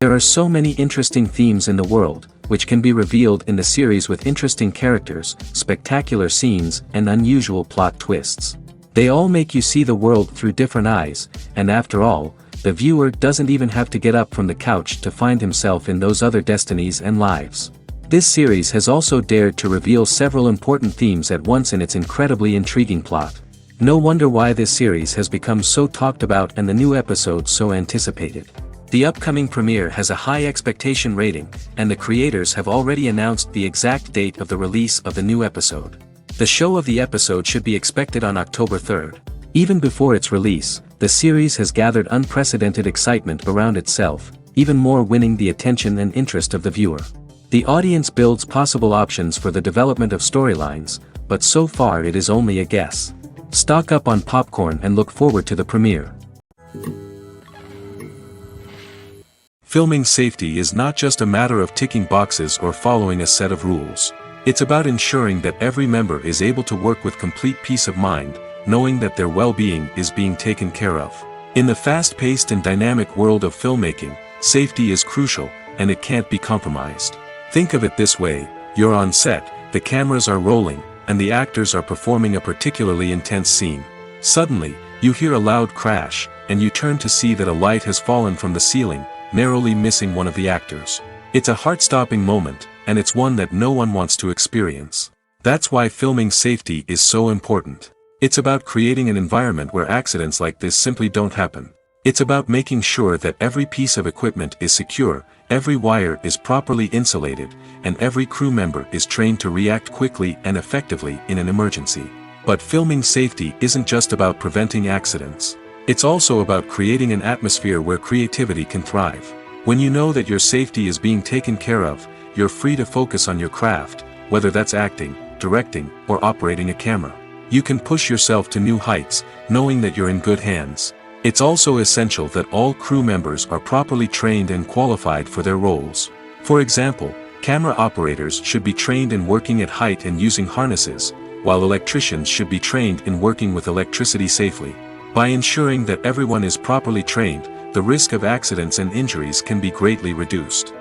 There are so many interesting themes in the world, which can be revealed in the series with interesting characters, spectacular scenes, and unusual plot twists. They all make you see the world through different eyes, and after all, the viewer doesn't even have to get up from the couch to find himself in those other destinies and lives. This series has also dared to reveal several important themes at once in its incredibly intriguing plot. No wonder why this series has become so talked about and the new episodes so anticipated. The upcoming premiere has a high expectation rating, and the creators have already announced the exact date of the release of the new episode. The show of the episode should be expected on October 3rd. Even before its release, the series has gathered unprecedented excitement around itself, even more winning the attention and interest of the viewer. The audience builds possible options for the development of storylines, but so far it is only a guess. Stock up on popcorn and look forward to the premiere. Filming safety is not just a matter of ticking boxes or following a set of rules. It's about ensuring that every member is able to work with complete peace of mind, knowing that their well-being is being taken care of. In the fast-paced and dynamic world of filmmaking, safety is crucial, and it can't be compromised. Think of it this way: you're on set, the cameras are rolling, and the actors are performing a particularly intense scene. Suddenly, you hear a loud crash, and you turn to see that a light has fallen from the ceiling, narrowly missing one of the actors. It's a heart-stopping moment, and it's one that no one wants to experience. That's why filming safety is so important. It's about creating an environment where accidents like this simply don't happen. It's about making sure that every piece of equipment is secure, every wire is properly insulated, and every crew member is trained to react quickly and effectively in an emergency. But filming safety isn't just about preventing accidents. It's also about creating an atmosphere where creativity can thrive. When you know that your safety is being taken care of, you're free to focus on your craft, whether that's acting, directing, or operating a camera. You can push yourself to new heights, knowing that you're in good hands. It's also essential that all crew members are properly trained and qualified for their roles. For example, camera operators should be trained in working at height and using harnesses, while electricians should be trained in working with electricity safely. By ensuring that everyone is properly trained, the risk of accidents and injuries can be greatly reduced.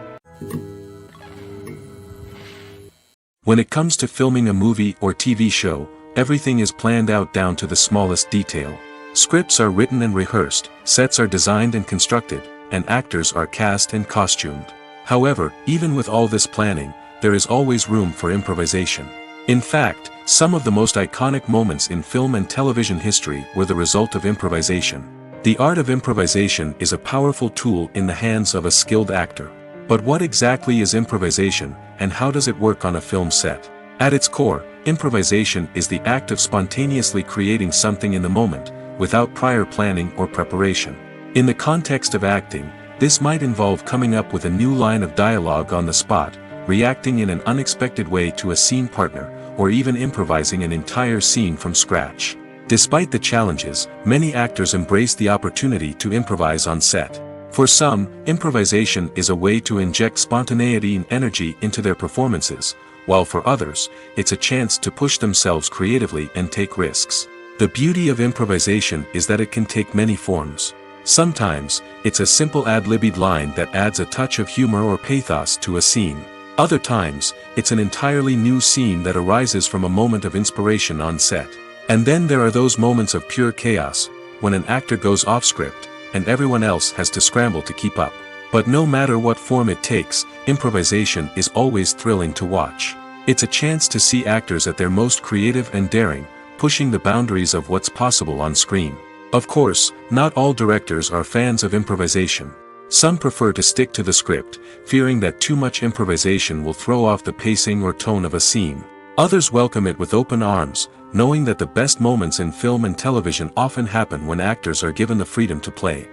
When it comes to filming a movie or TV show, everything is planned out down to the smallest detail. Scripts are written and rehearsed, sets are designed and constructed, and actors are cast and costumed. However, even with all this planning, there is always room for improvisation. In fact, some of the most iconic moments in film and television history were the result of improvisation. The art of improvisation is a powerful tool in the hands of a skilled actor. But what exactly is improvisation, and how does it work on a film set? At its core, improvisation is the act of spontaneously creating something in the moment, without prior planning or preparation. In the context of acting, this might involve coming up with a new line of dialogue on the spot, reacting in an unexpected way to a scene partner, or even improvising an entire scene from scratch. Despite the challenges, many actors embrace the opportunity to improvise on set. For some, improvisation is a way to inject spontaneity and energy into their performances, while for others, it's a chance to push themselves creatively and take risks. The beauty of improvisation is that it can take many forms. Sometimes, it's a simple ad-libbed line that adds a touch of humor or pathos to a scene. Other times, it's an entirely new scene that arises from a moment of inspiration on set. And then there are those moments of pure chaos, when an actor goes off script, and everyone else has to scramble to keep up. But no matter what form it takes, improvisation is always thrilling to watch. It's a chance to see actors at their most creative and daring, pushing the boundaries of what's possible on screen. Of course, not all directors are fans of improvisation. Some prefer to stick to the script, fearing that too much improvisation will throw off the pacing or tone of a scene. Others welcome it with open arms, knowing that the best moments in film and television often happen when actors are given the freedom to play.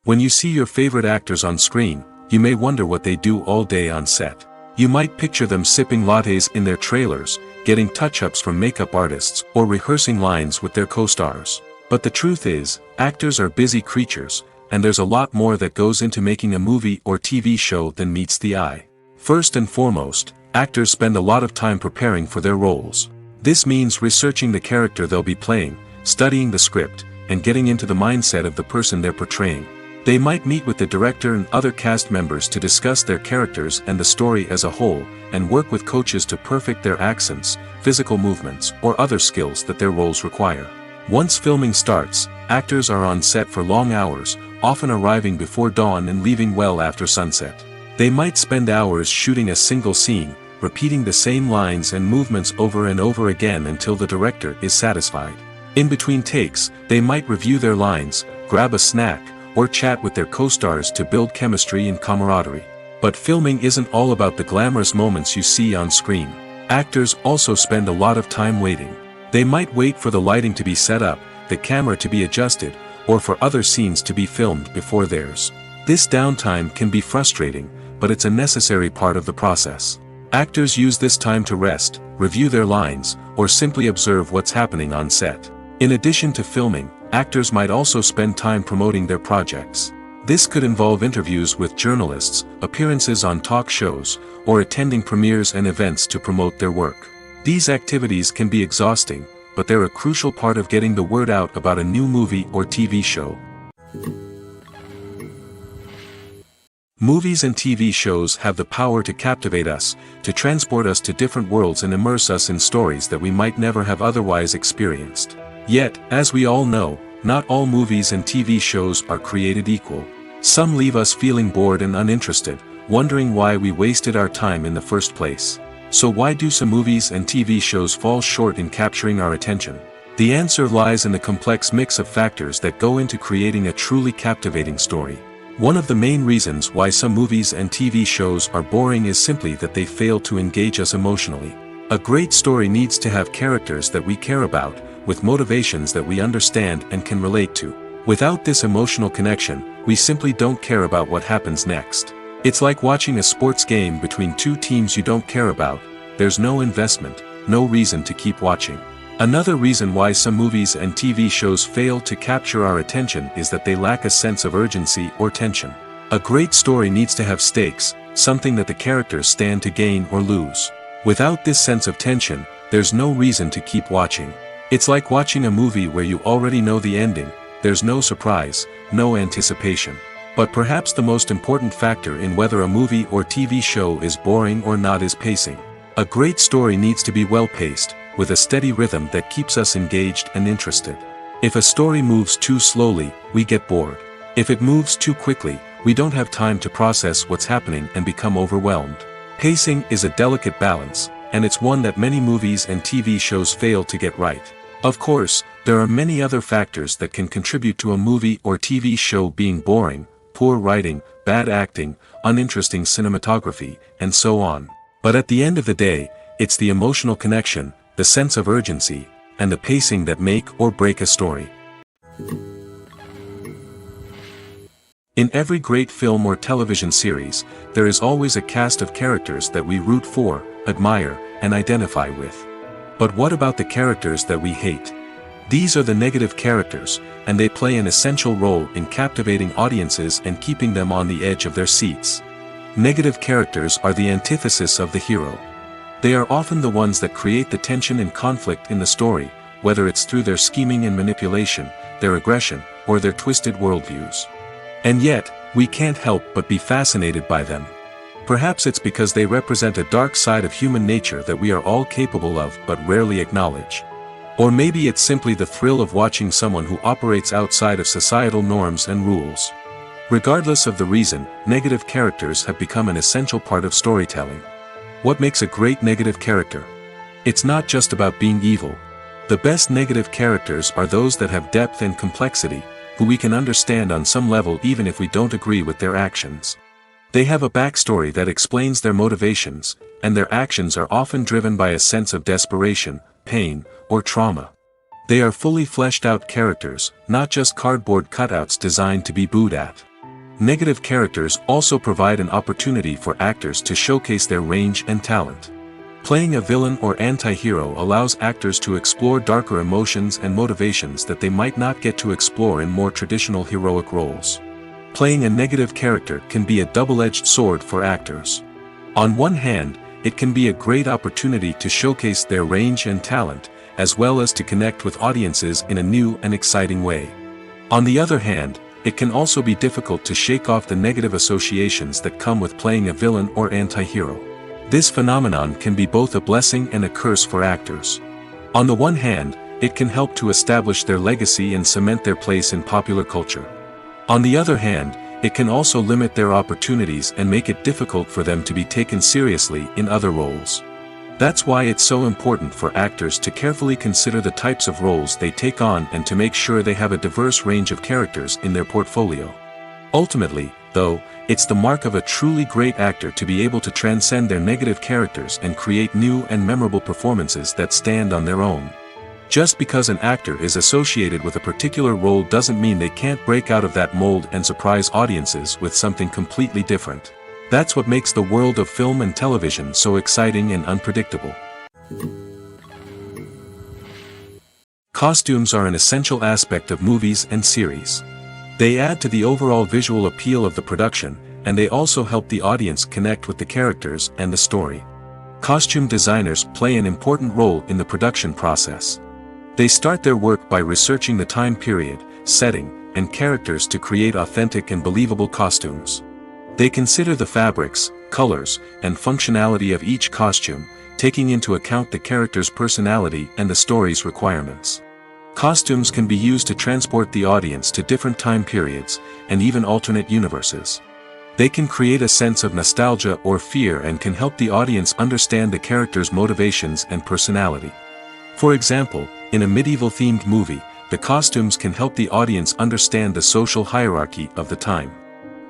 When you see your favorite actors on screen, you may wonder what they do all day on set. You might picture them sipping lattes in their trailers, getting touch-ups from makeup artists, or rehearsing lines with their co-stars. But the truth is, actors are busy creatures, and there's a lot more that goes into making a movie or TV show than meets the eye. First and foremost, actors spend a lot of time preparing for their roles. This means researching the character they'll be playing, studying the script, and getting into the mindset of the person they're portraying. They might meet with the director and other cast members to discuss their characters and the story as a whole, and work with coaches to perfect their accents, physical movements, or other skills that their roles require. Once filming starts, actors are on set for long hours, often arriving before dawn and leaving well after sunset. They might spend hours shooting a single scene, repeating the same lines and movements over and over again until the director is satisfied. In between takes, they might review their lines, grab a snack, or chat with their co-stars to build chemistry and camaraderie. But filming isn't all about the glamorous moments you see on screen. Actors also spend a lot of time waiting. They might wait for the lighting to be set up, the camera to be adjusted, or for other scenes to be filmed before theirs. This downtime can be frustrating, but it's a necessary part of the process. Actors use this time to rest, review their lines, or simply observe what's happening on set. In addition to filming, actors might also spend time promoting their projects. This could involve interviews with journalists, appearances on talk shows, or attending premieres and events to promote their work. These activities can be exhausting, but they're a crucial part of getting the word out about a new movie or TV show. Movies and TV shows have the power to captivate us, to transport us to different worlds and immerse us in stories that we might never have otherwise experienced. Yet, as we all know, not all movies and TV shows are created equal. Some leave us feeling bored and uninterested, wondering why we wasted our time in the first place. So why do some movies and TV shows fall short in capturing our attention? The answer lies in the complex mix of factors that go into creating a truly captivating story. One of the main reasons why some movies and TV shows are boring is simply that they fail to engage us emotionally. A great story needs to have characters that we care about, with motivations that we understand and can relate to. Without this emotional connection, we simply don't care about what happens next. It's like watching a sports game between two teams you don't care about. There's no investment, no reason to keep watching. Another reason why some movies and TV shows fail to capture our attention is that they lack a sense of urgency or tension. A great story needs to have stakes, something that the characters stand to gain or lose. Without this sense of tension, there's no reason to keep watching. It's like watching a movie where you already know the ending, there's no surprise, no anticipation. But perhaps the most important factor in whether a movie or TV show is boring or not is pacing. A great story needs to be well-paced, with a steady rhythm that keeps us engaged and interested. If a story moves too slowly, we get bored. If it moves too quickly, we don't have time to process what's happening and become overwhelmed. Pacing is a delicate balance, and it's one that many movies and TV shows fail to get right. Of course, there are many other factors that can contribute to a movie or TV show being boring: poor writing, bad acting, uninteresting cinematography, and so on. But at the end of the day, it's the emotional connection, the sense of urgency, and the pacing that make or break a story. In every great film or television series, there is always a cast of characters that we root for, admire, and identify with. But what about the characters that we hate? These are the negative characters, and they play an essential role in captivating audiences and keeping them on the edge of their seats. Negative characters are the antithesis of the hero. They are often the ones that create the tension and conflict in the story, whether it's through their scheming and manipulation, their aggression, or their twisted worldviews. And yet, we can't help but be fascinated by them. Perhaps it's because they represent a dark side of human nature that we are all capable of but rarely acknowledge. Or maybe it's simply the thrill of watching someone who operates outside of societal norms and rules. Regardless of the reason, negative characters have become an essential part of storytelling. What makes a great negative character? It's not just about being evil. The best negative characters are those that have depth and complexity, who we can understand on some level even if we don't agree with their actions. They have a backstory that explains their motivations, and their actions are often driven by a sense of desperation, pain, or trauma. They are fully fleshed out characters, not just cardboard cutouts designed to be booed at. Negative characters also provide an opportunity for actors to showcase their range and talent. Playing a villain or anti-hero allows actors to explore darker emotions and motivations that they might not get to explore in more traditional heroic roles. Playing a negative character can be a double-edged sword for actors. On one hand, it can be a great opportunity to showcase their range and talent, as well as to connect with audiences in a new and exciting way. On the other hand, it can also be difficult to shake off the negative associations that come with playing a villain or anti-hero. This phenomenon can be both a blessing and a curse for actors. On the one hand, it can help to establish their legacy and cement their place in popular culture. On the other hand, it can also limit their opportunities and make it difficult for them to be taken seriously in other roles. That's why it's so important for actors to carefully consider the types of roles they take on and to make sure they have a diverse range of characters in their portfolio. Ultimately, though, it's the mark of a truly great actor to be able to transcend their negative characters and create new and memorable performances that stand on their own. Just because an actor is associated with a particular role doesn't mean they can't break out of that mold and surprise audiences with something completely different. That's what makes the world of film and television so exciting and unpredictable. Costumes are an essential aspect of movies and series. They add to the overall visual appeal of the production, and they also help the audience connect with the characters and the story. Costume designers play an important role in the production process. They start their work by researching the time period, setting, and characters to create authentic and believable costumes. They consider the fabrics, colors, and functionality of each costume, taking into account the character's personality and the story's requirements. Costumes can be used to transport the audience to different time periods, and even alternate universes. They can create a sense of nostalgia or fear and can help the audience understand the character's motivations and personality. For example, in a medieval-themed movie, the costumes can help the audience understand the social hierarchy of the time.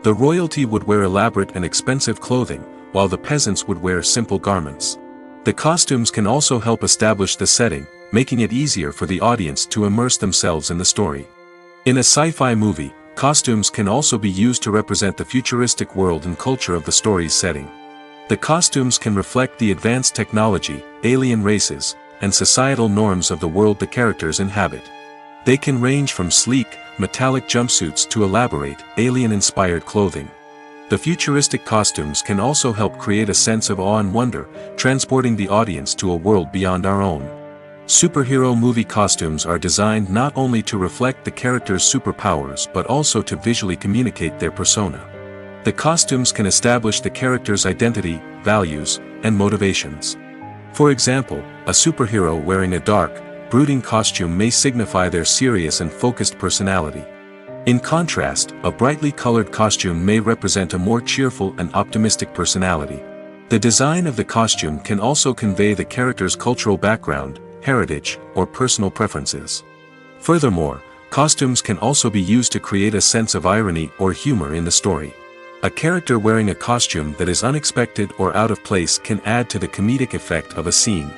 The royalty would wear elaborate and expensive clothing, while the peasants would wear simple garments. The costumes can also help establish the setting, making it easier for the audience to immerse themselves in the story. In a sci-fi movie, costumes can also be used to represent the futuristic world and culture of the story's setting. The costumes can reflect the advanced technology, alien races, and societal norms of the world the characters inhabit. They can range from sleek, metallic jumpsuits to elaborate, alien-inspired clothing. The futuristic costumes can also help create a sense of awe and wonder, transporting the audience to a world beyond our own. Superhero movie costumes are designed not only to reflect the character's superpowers but also to visually communicate their persona. The costumes can establish the character's identity, values, and motivations. For example, a superhero wearing a dark, brooding costume may signify their serious and focused personality. In contrast, a brightly colored costume may represent a more cheerful and optimistic personality. The design of the costume can also convey the character's cultural background, heritage, or personal preferences. Furthermore, costumes can also be used to create a sense of irony or humor in the story. A character wearing a costume that is unexpected or out of place can add to the comedic effect of a scene.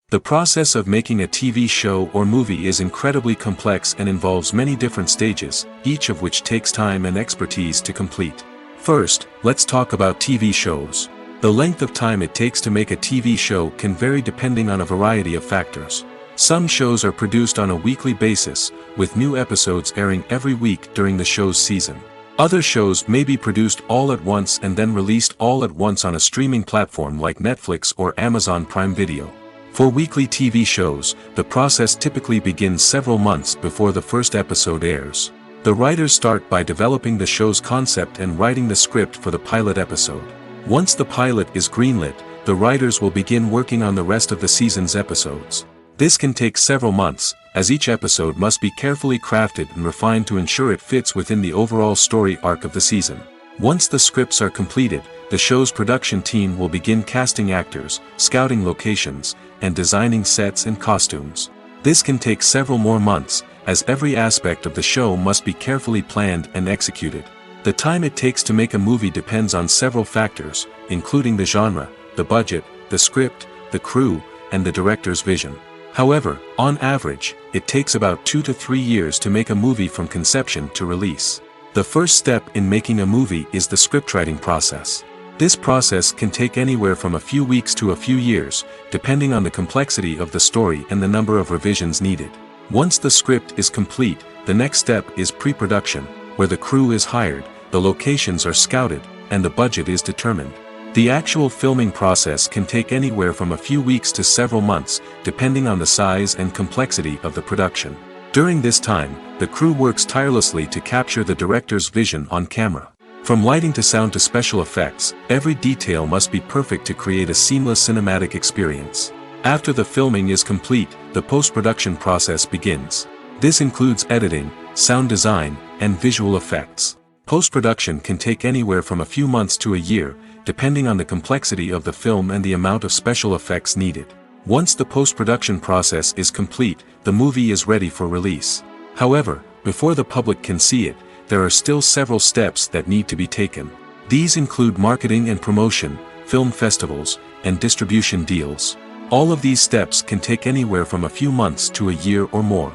The process of making a TV show or movie is incredibly complex and involves many different stages, each of which takes time and expertise to complete. First, let's talk about TV shows. The length of time it takes to make a TV show can vary depending on a variety of factors. Some shows are produced on a weekly basis, with new episodes airing every week during the show's season. Other shows may be produced all at once and then released all at once on a streaming platform like Netflix or Amazon Prime Video. For weekly TV shows, the process typically begins several months before the first episode airs. The writers start by developing the show's concept and writing the script for the pilot episode. Once the pilot is greenlit, the writers will begin working on the rest of the season's episodes. This can take several months, as each episode must be carefully crafted and refined to ensure it fits within the overall story arc of the season. Once the scripts are completed, the show's production team will begin casting actors, scouting locations, and designing sets and costumes. This can take several more months, as every aspect of the show must be carefully planned and executed. The time it takes to make a movie depends on several factors, including the genre, the budget, the script, the crew, and the director's vision. However, on average, it takes about 2 to 3 years to make a movie from conception to release. The first step in making a movie is the scriptwriting process. This process can take anywhere from a few weeks to a few years, depending on the complexity of the story and the number of revisions needed. Once the script is complete, the next step is pre-production, where the crew is hired, the locations are scouted, and the budget is determined. The actual filming process can take anywhere from a few weeks to several months, depending on the size and complexity of the production. During this time, the crew works tirelessly to capture the director's vision on camera. From lighting to sound to special effects, every detail must be perfect to create a seamless cinematic experience. After the filming is complete, the post-production process begins. This includes editing, sound design, and visual effects. Post-production can take anywhere from a few months to a year, depending on the complexity of the film and the amount of special effects needed. Once the post-production process is complete, the movie is ready for release. However, before the public can see it, there are still several steps that need to be taken. These include marketing and promotion, film festivals, and distribution deals. All of these steps can take anywhere from a few months to a year or more.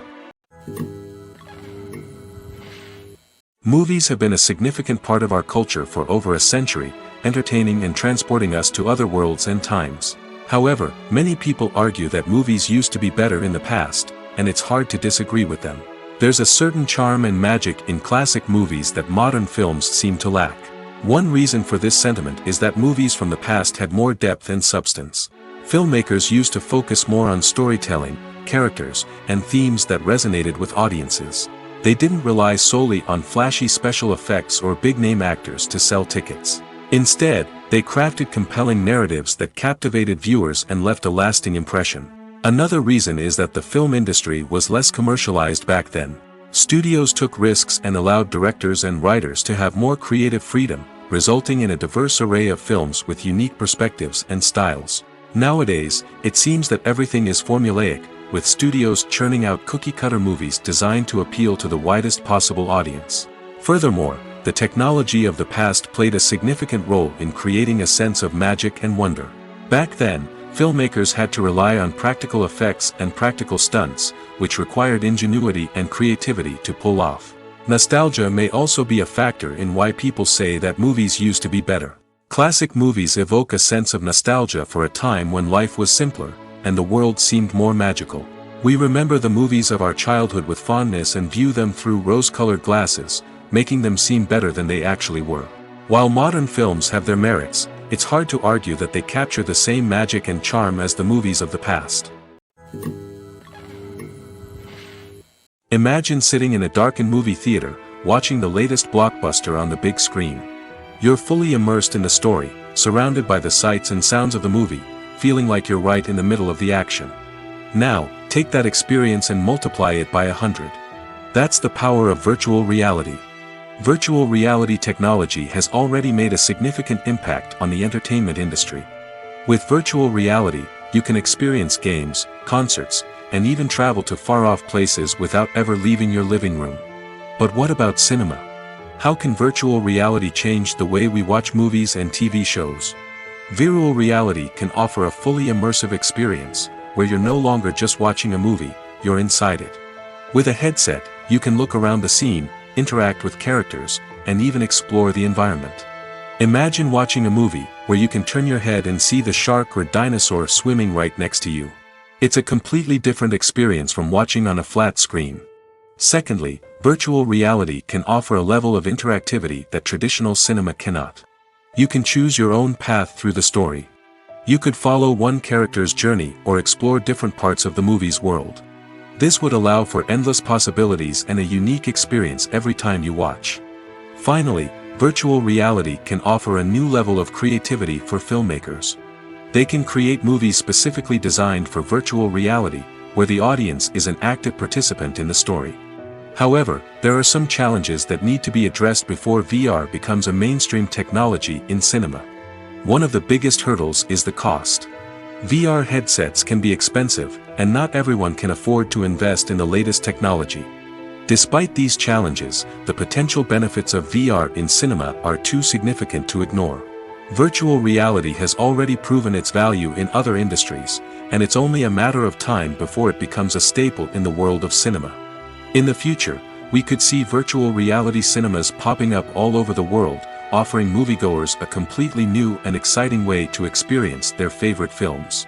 Movies have been a significant part of our culture for over a century, entertaining and transporting us to other worlds and times. However, many people argue that movies used to be better in the past, and it's hard to disagree with them. There's a certain charm and magic in classic movies that modern films seem to lack. One reason for this sentiment is that movies from the past had more depth and substance. Filmmakers used to focus more on storytelling, characters, and themes that resonated with audiences. They didn't rely solely on flashy special effects or big-name actors to sell tickets. Instead, they crafted compelling narratives that captivated viewers and left a lasting impression. Another reason is that the film industry was less commercialized back then. Studios took risks and allowed directors and writers to have more creative freedom, resulting in a diverse array of films with unique perspectives and styles. Nowadays, it seems that everything is formulaic, with studios churning out cookie-cutter movies designed to appeal to the widest possible audience. Furthermore, the technology of the past played a significant role in creating a sense of magic and wonder. Back then, filmmakers had to rely on practical effects and practical stunts, which required ingenuity and creativity to pull off. Nostalgia may also be a factor in why people say that movies used to be better. Classic movies evoke a sense of nostalgia for a time when life was simpler, and the world seemed more magical. We remember the movies of our childhood with fondness and view them through rose-colored glasses, making them seem better than they actually were. While modern films have their merits, it's hard to argue that they capture the same magic and charm as the movies of the past. Imagine sitting in a darkened movie theater, watching the latest blockbuster on the big screen. You're fully immersed in the story, surrounded by the sights and sounds of the movie, feeling like you're right in the middle of the action. Now, take that experience and multiply it by 100. That's the power of virtual reality. Virtual reality technology has already made a significant impact on the entertainment industry. With virtual reality, you can experience games, concerts, and even travel to far-off places without ever leaving your living room. But what about cinema? How can virtual reality change the way we watch movies and TV shows? Virtual reality can offer a fully immersive experience, where you're no longer just watching a movie, you're inside it. With a headset, you can look around the scene, interact with characters, and even explore the environment. Imagine watching a movie where you can turn your head and see the shark or dinosaur swimming right next to you. It's a completely different experience from watching on a flat screen. Secondly, virtual reality can offer a level of interactivity that traditional cinema cannot. You can choose your own path through the story. You could follow one character's journey or explore different parts of the movie's world. This would allow for endless possibilities and a unique experience every time you watch. Finally, virtual reality can offer a new level of creativity for filmmakers. They can create movies specifically designed for virtual reality, where the audience is an active participant in the story. However, there are some challenges that need to be addressed before VR becomes a mainstream technology in cinema. One of the biggest hurdles is the cost. VR headsets can be expensive, and not everyone can afford to invest in the latest technology. Despite these challenges, the potential benefits of VR in cinema are too significant to ignore. Virtual reality has already proven its value in other industries, and it's only a matter of time before it becomes a staple in the world of cinema. In the future, we could see virtual reality cinemas popping up all over the world, offering moviegoers a completely new and exciting way to experience their favorite films.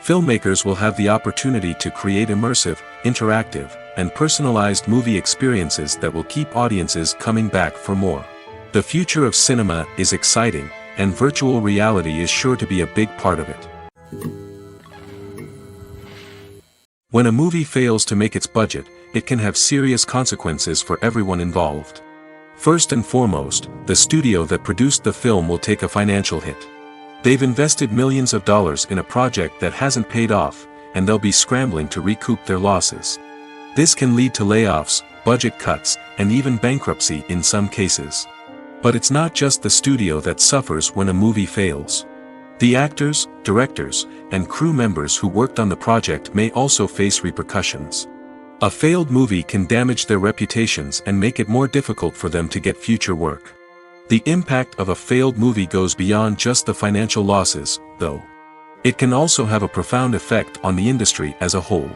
Filmmakers will have the opportunity to create immersive, interactive, and personalized movie experiences that will keep audiences coming back for more. The future of cinema is exciting, and virtual reality is sure to be a big part of it. When a movie fails to make its budget, it can have serious consequences for everyone involved. First and foremost, the studio that produced the film will take a financial hit. They've invested millions of dollars in a project that hasn't paid off, and they'll be scrambling to recoup their losses. This can lead to layoffs, budget cuts, and even bankruptcy in some cases. But it's not just the studio that suffers when a movie fails. The actors, directors, and crew members who worked on the project may also face repercussions. A failed movie can damage their reputations and make it more difficult for them to get future work. The impact of a failed movie goes beyond just the financial losses, though. It can also have a profound effect on the industry as a whole.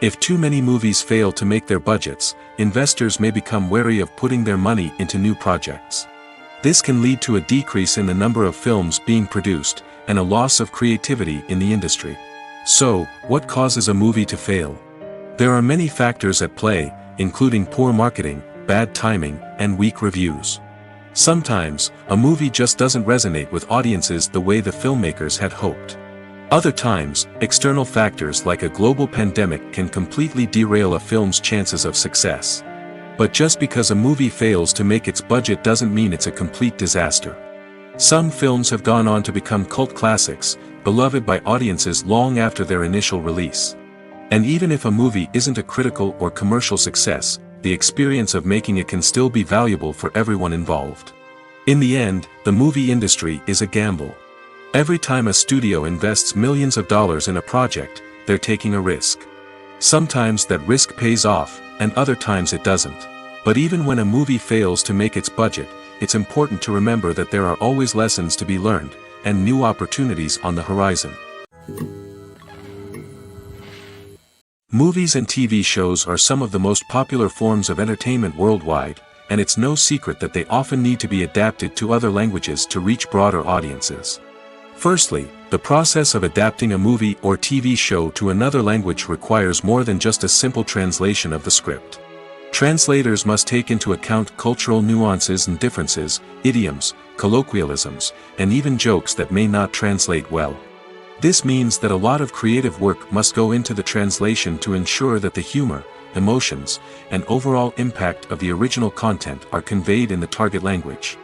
If too many movies fail to make their budgets, investors may become wary of putting their money into new projects. This can lead to a decrease in the number of films being produced, and a loss of creativity in the industry. So, what causes a movie to fail? There are many factors at play, including poor marketing, bad timing, and weak reviews. Sometimes, a movie just doesn't resonate with audiences the way the filmmakers had hoped. Other times, external factors like a global pandemic can completely derail a film's chances of success. But just because a movie fails to make its budget doesn't mean it's a complete disaster. Some films have gone on to become cult classics, beloved by audiences long after their initial release. And even if a movie isn't a critical or commercial success, the experience of making it can still be valuable for everyone involved. In the end, the movie industry is a gamble. Every time a studio invests millions of dollars in a project, they're taking a risk. Sometimes that risk pays off, and other times it doesn't. But even when a movie fails to make its budget, it's important to remember that there are always lessons to be learned, and new opportunities on the horizon. Movies and TV shows are some of the most popular forms of entertainment worldwide, and it's no secret that they often need to be adapted to other languages to reach broader audiences. Firstly, the process of adapting a movie or TV show to another language requires more than just a simple translation of the script. Translators must take into account cultural nuances and differences, idioms, colloquialisms, and even jokes that may not translate well. This means that a lot of creative work must go into the translation to ensure that the humor, emotions, and overall impact of the original content are conveyed in the target language.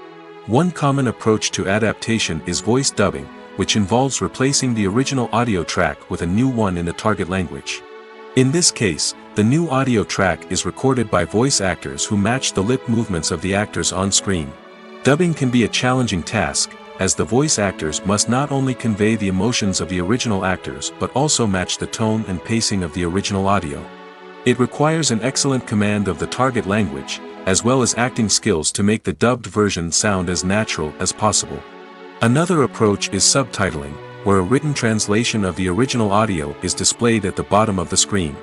One common approach to adaptation is voice dubbing, which involves replacing the original audio track with a new one in the target language. In this case, the new audio track is recorded by voice actors who match the lip movements of the actors on screen. Dubbing can be a challenging task, as the voice actors must not only convey the emotions of the original actors but also match the tone and pacing of the original audio. It requires an excellent command of the target language, as well as acting skills to make the dubbed version sound as natural as possible. Another approach is subtitling, where a written translation of the original audio is displayed at the bottom of the screen.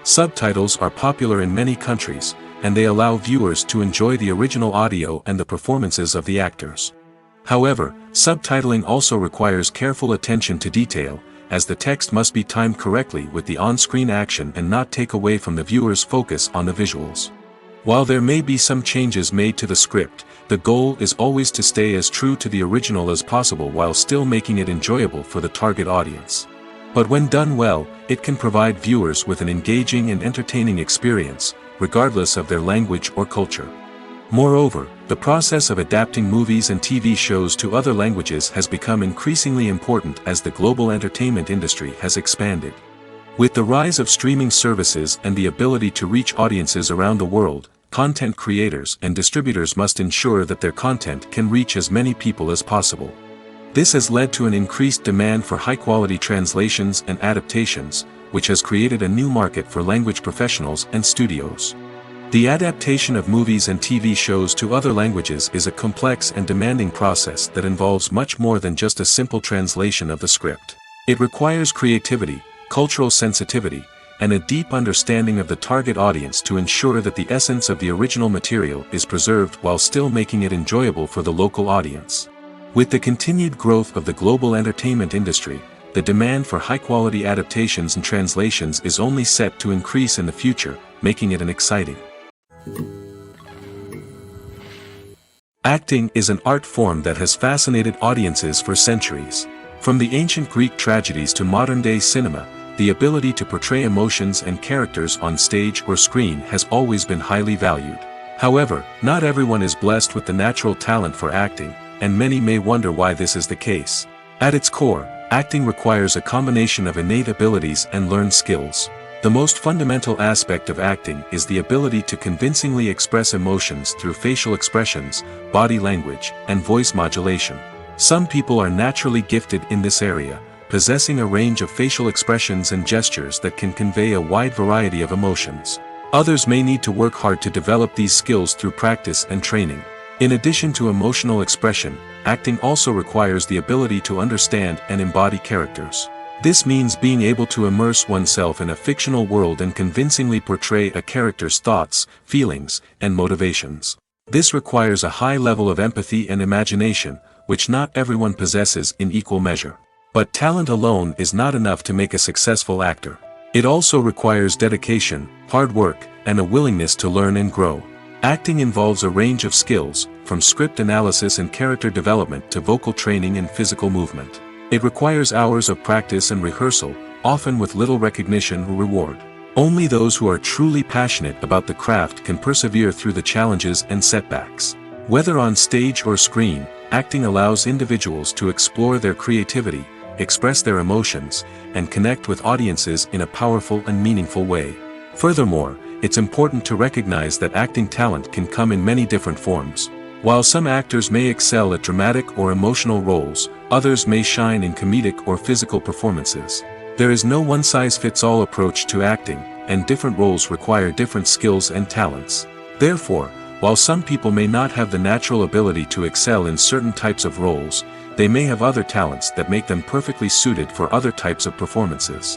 Subtitles are popular in many countries, and they allow viewers to enjoy the original audio and the performances of the actors. However, subtitling also requires careful attention to detail, as the text must be timed correctly with the on-screen action and not take away from the viewer's focus on the visuals. While there may be some changes made to the script, the goal is always to stay as true to the original as possible while still making it enjoyable for the target audience. But when done well, it can provide viewers with an engaging and entertaining experience, regardless of their language or culture. Moreover, the process of adapting movies and TV shows to other languages has become increasingly important as the global entertainment industry has expanded. With the rise of streaming services and the ability to reach audiences around the world, content creators and distributors must ensure that their content can reach as many people as possible. This has led to an increased demand for high-quality translations and adaptations, which has created a new market for language professionals and studios. The adaptation of movies and TV shows to other languages is a complex and demanding process that involves much more than just a simple translation of the script. It requires creativity, cultural sensitivity, and a deep understanding of the target audience to ensure that the essence of the original material is preserved while still making it enjoyable for the local audience. With the continued growth of the global entertainment industry, the demand for high-quality adaptations and translations is only set to increase in the future, making it an exciting Acting is an art form that has fascinated audiences for centuries. From the ancient Greek tragedies to modern-day cinema, the ability to portray emotions and characters on stage or screen has always been highly valued. However, not everyone is blessed with the natural talent for acting, and many may wonder why this is the case. At its core, acting requires a combination of innate abilities and learned skills. The most fundamental aspect of acting is the ability to convincingly express emotions through facial expressions, body language, and voice modulation. Some people are naturally gifted in this area, possessing a range of facial expressions and gestures that can convey a wide variety of emotions. Others may need to work hard to develop these skills through practice and training. In addition to emotional expression, acting also requires the ability to understand and embody characters. This means being able to immerse oneself in a fictional world and convincingly portray a character's thoughts, feelings, and motivations. This requires a high level of empathy and imagination, which not everyone possesses in equal measure. But talent alone is not enough to make a successful actor. It also requires dedication, hard work, and a willingness to learn and grow. Acting involves a range of skills, from script analysis and character development to vocal training and physical movement. It requires hours of practice and rehearsal, often with little recognition or reward. Only those who are truly passionate about the craft can persevere through the challenges and setbacks. Whether on stage or screen, acting allows individuals to explore their creativity, express their emotions, and connect with audiences in a powerful and meaningful way. Furthermore, it's important to recognize that acting talent can come in many different forms. While some actors may excel at dramatic or emotional roles, others may shine in comedic or physical performances. There is no one-size-fits-all approach to acting, and different roles require different skills and talents. Therefore, while some people may not have the natural ability to excel in certain types of roles, they may have other talents that make them perfectly suited for other types of performances.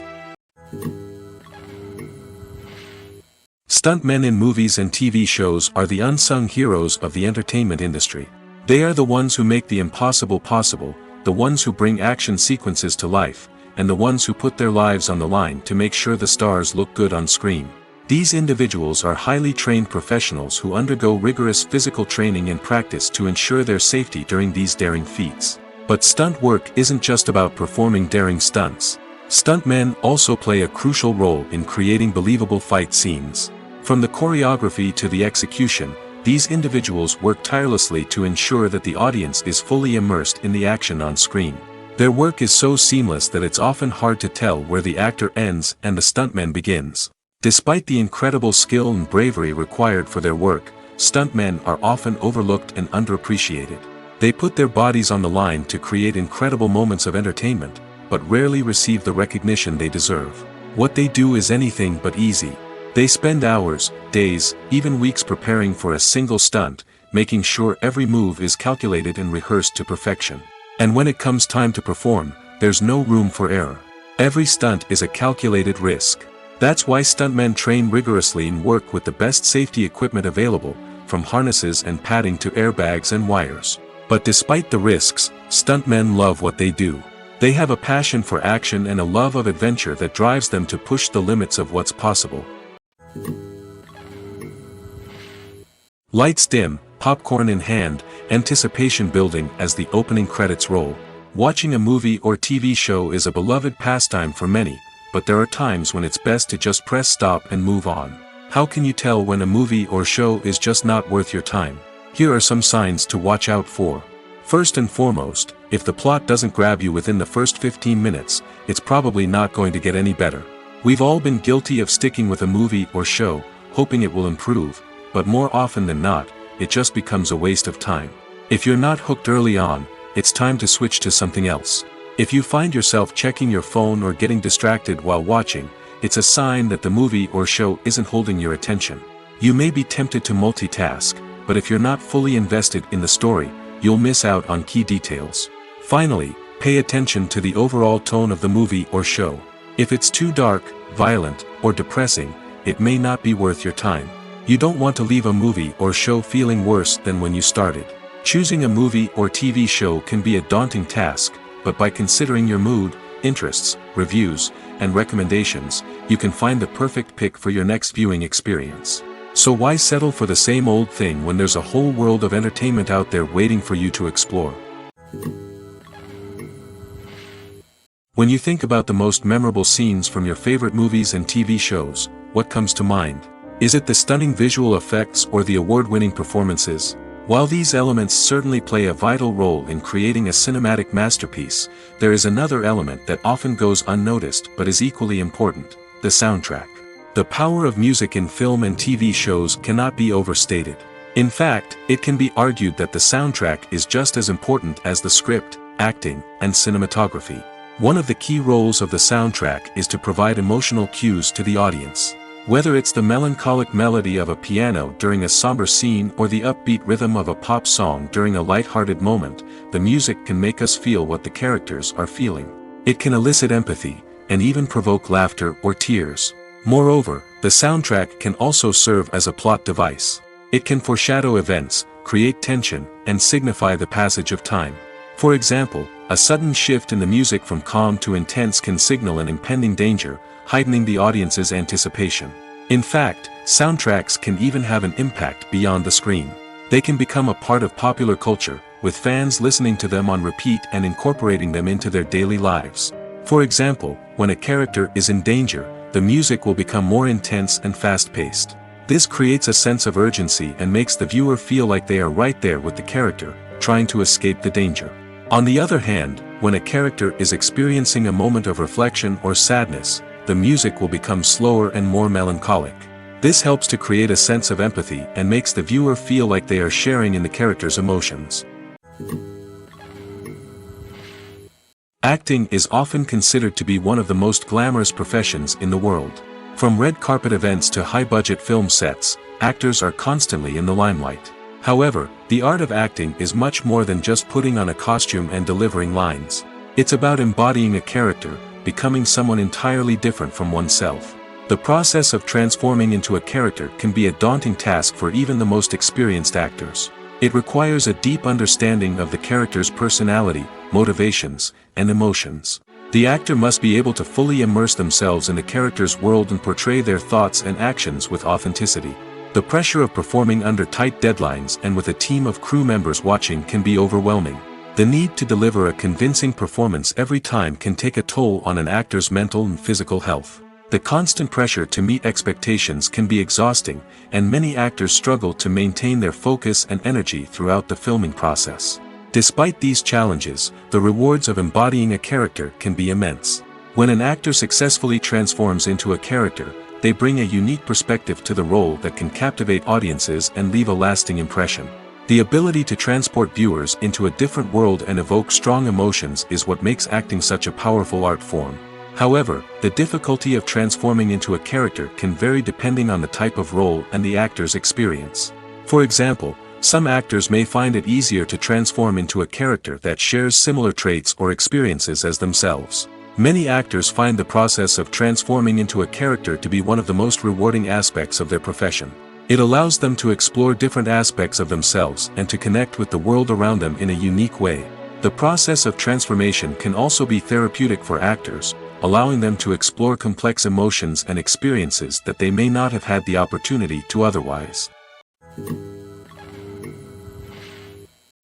Stuntmen in movies and TV shows are the unsung heroes of the entertainment industry. They are the ones who make the impossible possible, the ones who bring action sequences to life, and the ones who put their lives on the line to make sure the stars look good on screen. These individuals are highly trained professionals who undergo rigorous physical training and practice to ensure their safety during these daring feats. But stunt work isn't just about performing daring stunts. Stuntmen also play a crucial role in creating believable fight scenes. From the choreography to the execution, these individuals work tirelessly to ensure that the audience is fully immersed in the action on screen. Their work is so seamless that it's often hard to tell where the actor ends and the stuntman begins. Despite the incredible skill and bravery required for their work, stuntmen are often overlooked and underappreciated. They put their bodies on the line to create incredible moments of entertainment, but rarely receive the recognition they deserve. What they do is anything but easy. They spend hours, days, even weeks preparing for a single stunt, making sure every move is calculated and rehearsed to perfection. And when it comes time to perform, there's no room for error. Every stunt is a calculated risk. That's why stuntmen train rigorously and work with the best safety equipment available, from harnesses and padding to airbags and wires. But despite the risks, stuntmen love what they do. They have a passion for action and a love of adventure that drives them to push the limits of what's possible. Lights dim, popcorn in hand, anticipation building as the opening credits roll. Watching a movie or TV show is a beloved pastime for many, but there are times when it's best to just press stop and move on. How can you tell when a movie or show is just not worth your time? Here are some signs to watch out for. First and foremost, if the plot doesn't grab you within the first 15 minutes, it's probably not going to get any better. We've all been guilty of sticking with a movie or show, hoping it will improve, but more often than not, it just becomes a waste of time. If you're not hooked early on, it's time to switch to something else. If you find yourself checking your phone or getting distracted while watching, it's a sign that the movie or show isn't holding your attention. You may be tempted to multitask, but if you're not fully invested in the story, you'll miss out on key details. Finally, pay attention to the overall tone of the movie or show. If it's too dark, violent, or depressing, it may not be worth your time. You don't want to leave a movie or show feeling worse than when you started. Choosing a movie or TV show can be a daunting task, but by considering your mood, interests, reviews, and recommendations, you can find the perfect pick for your next viewing experience. So why settle for the same old thing when there's a whole world of entertainment out there waiting for you to explore? When you think about the most memorable scenes from your favorite movies and TV shows, what comes to mind? Is it the stunning visual effects or the award-winning performances? While these elements certainly play a vital role in creating a cinematic masterpiece, there is another element that often goes unnoticed but is equally important: the soundtrack. The power of music in film and TV shows cannot be overstated. In fact, it can be argued that the soundtrack is just as important as the script, acting, and cinematography. One of the key roles of the soundtrack is to provide emotional cues to the audience. Whether it's the melancholic melody of a piano during a somber scene or the upbeat rhythm of a pop song during a light-hearted moment, the music can make us feel what the characters are feeling. It can elicit empathy, and even provoke laughter or tears. Moreover, the soundtrack can also serve as a plot device. It can foreshadow events, create tension, and signify the passage of time. For example, a sudden shift in the music from calm to intense can signal an impending danger, heightening the audience's anticipation. In fact, soundtracks can even have an impact beyond the screen. They can become a part of popular culture, with fans listening to them on repeat and incorporating them into their daily lives. For example, when a character is in danger, the music will become more intense and fast-paced. This creates a sense of urgency and makes the viewer feel like they are right there with the character, trying to escape the danger. On the other hand, when a character is experiencing a moment of reflection or sadness, the music will become slower and more melancholic. This helps to create a sense of empathy and makes the viewer feel like they are sharing in the character's emotions. Acting is often considered to be one of the most glamorous professions in the world. From red carpet events to high-budget film sets, actors are constantly in the limelight. However, the art of acting is much more than just putting on a costume and delivering lines. It's about embodying a character, becoming someone entirely different from oneself. The process of transforming into a character can be a daunting task for even the most experienced actors. It requires a deep understanding of the character's personality, motivations, and emotions. The actor must be able to fully immerse themselves in the character's world and portray their thoughts and actions with authenticity. The pressure of performing under tight deadlines and with a team of crew members watching can be overwhelming. The need to deliver a convincing performance every time can take a toll on an actor's mental and physical health. The constant pressure to meet expectations can be exhausting, and many actors struggle to maintain their focus and energy throughout the filming process. Despite these challenges, the rewards of embodying a character can be immense. When an actor successfully transforms into a character, they bring a unique perspective to the role that can captivate audiences and leave a lasting impression. The ability to transport viewers into a different world and evoke strong emotions is what makes acting such a powerful art form. However, the difficulty of transforming into a character can vary depending on the type of role and the actor's experience. For example, some actors may find it easier to transform into a character that shares similar traits or experiences as themselves. Many actors find the process of transforming into a character to be one of the most rewarding aspects of their profession. It allows them to explore different aspects of themselves and to connect with the world around them in a unique way. The process of transformation can also be therapeutic for actors, allowing them to explore complex emotions and experiences that they may not have had the opportunity to otherwise.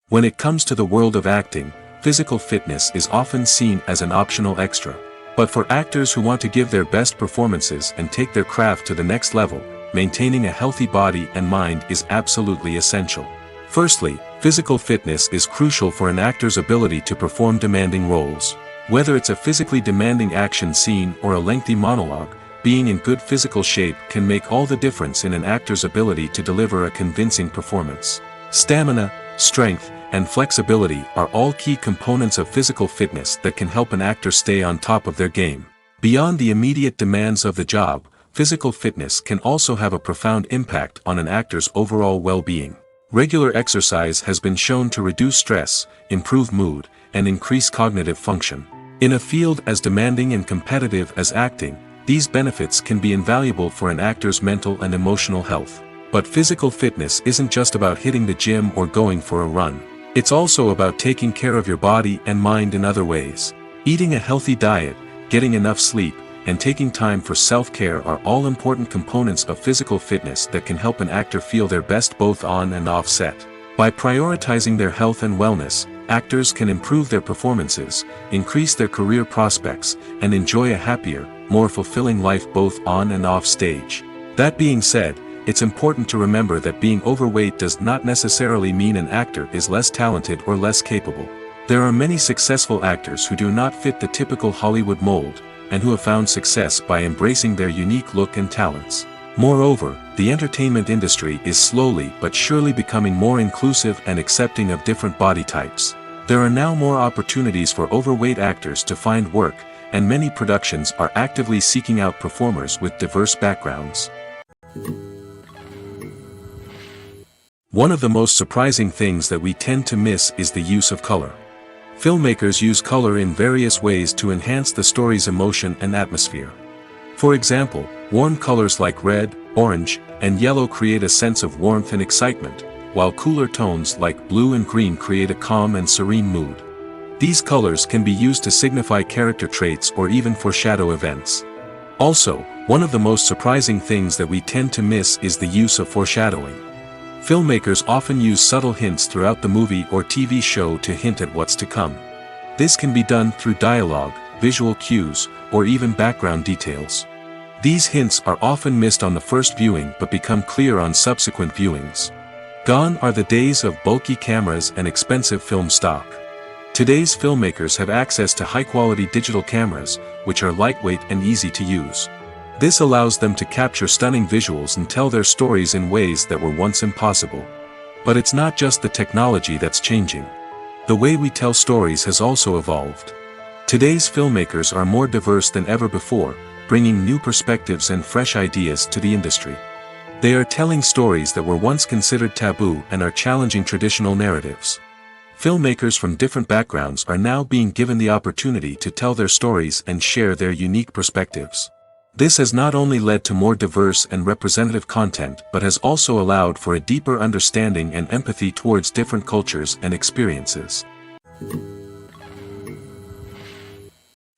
When it comes to the world of acting, physical fitness is often seen as an optional extra. But for actors who want to give their best performances and take their craft to the next level, maintaining a healthy body and mind is absolutely essential. Firstly, physical fitness is crucial for an actor's ability to perform demanding roles. Whether it's a physically demanding action scene or a lengthy monologue, being in good physical shape can make all the difference in an actor's ability to deliver a convincing performance. Stamina, strength, and flexibility are all key components of physical fitness that can help an actor stay on top of their game. Beyond the immediate demands of the job, physical fitness can also have a profound impact on an actor's overall well-being. Regular exercise has been shown to reduce stress, improve mood, and increase cognitive function. In a field as demanding and competitive as acting, these benefits can be invaluable for an actor's mental and emotional health. But physical fitness isn't just about hitting the gym or going for a run. It's also about taking care of your body and mind in other ways. Eating a healthy diet, getting enough sleep, and taking time for self-care are all important components of physical fitness that can help an actor feel their best both on and off set. By prioritizing their health and wellness, actors can improve their performances, increase their career prospects, and enjoy a happier, more fulfilling life both on and off stage. That being said, it's important to remember that being overweight does not necessarily mean an actor is less talented or less capable. There are many successful actors who do not fit the typical Hollywood mold, and who have found success by embracing their unique look and talents. Moreover, the entertainment industry is slowly but surely becoming more inclusive and accepting of different body types. There are now more opportunities for overweight actors to find work, and many productions are actively seeking out performers with diverse backgrounds. One of the most surprising things that we tend to miss is the use of color. Filmmakers use color in various ways to enhance the story's emotion and atmosphere. For example, warm colors like red, orange, and yellow create a sense of warmth and excitement, while cooler tones like blue and green create a calm and serene mood. These colors can be used to signify character traits or even foreshadow events. Also, one of the most surprising things that we tend to miss is the use of foreshadowing. Filmmakers often use subtle hints throughout the movie or TV show to hint at what's to come. This can be done through dialogue, visual cues, or even background details. These hints are often missed on the first viewing but become clear on subsequent viewings. Gone are the days of bulky cameras and expensive film stock. Today's filmmakers have access to high-quality digital cameras, which are lightweight and easy to use. This allows them to capture stunning visuals and tell their stories in ways that were once impossible. But it's not just the technology that's changing. The way we tell stories has also evolved. Today's filmmakers are more diverse than ever before, bringing new perspectives and fresh ideas to the industry. They are telling stories that were once considered taboo and are challenging traditional narratives. Filmmakers from different backgrounds are now being given the opportunity to tell their stories and share their unique perspectives. This has not only led to more diverse and representative content but has also allowed for a deeper understanding and empathy towards different cultures and experiences.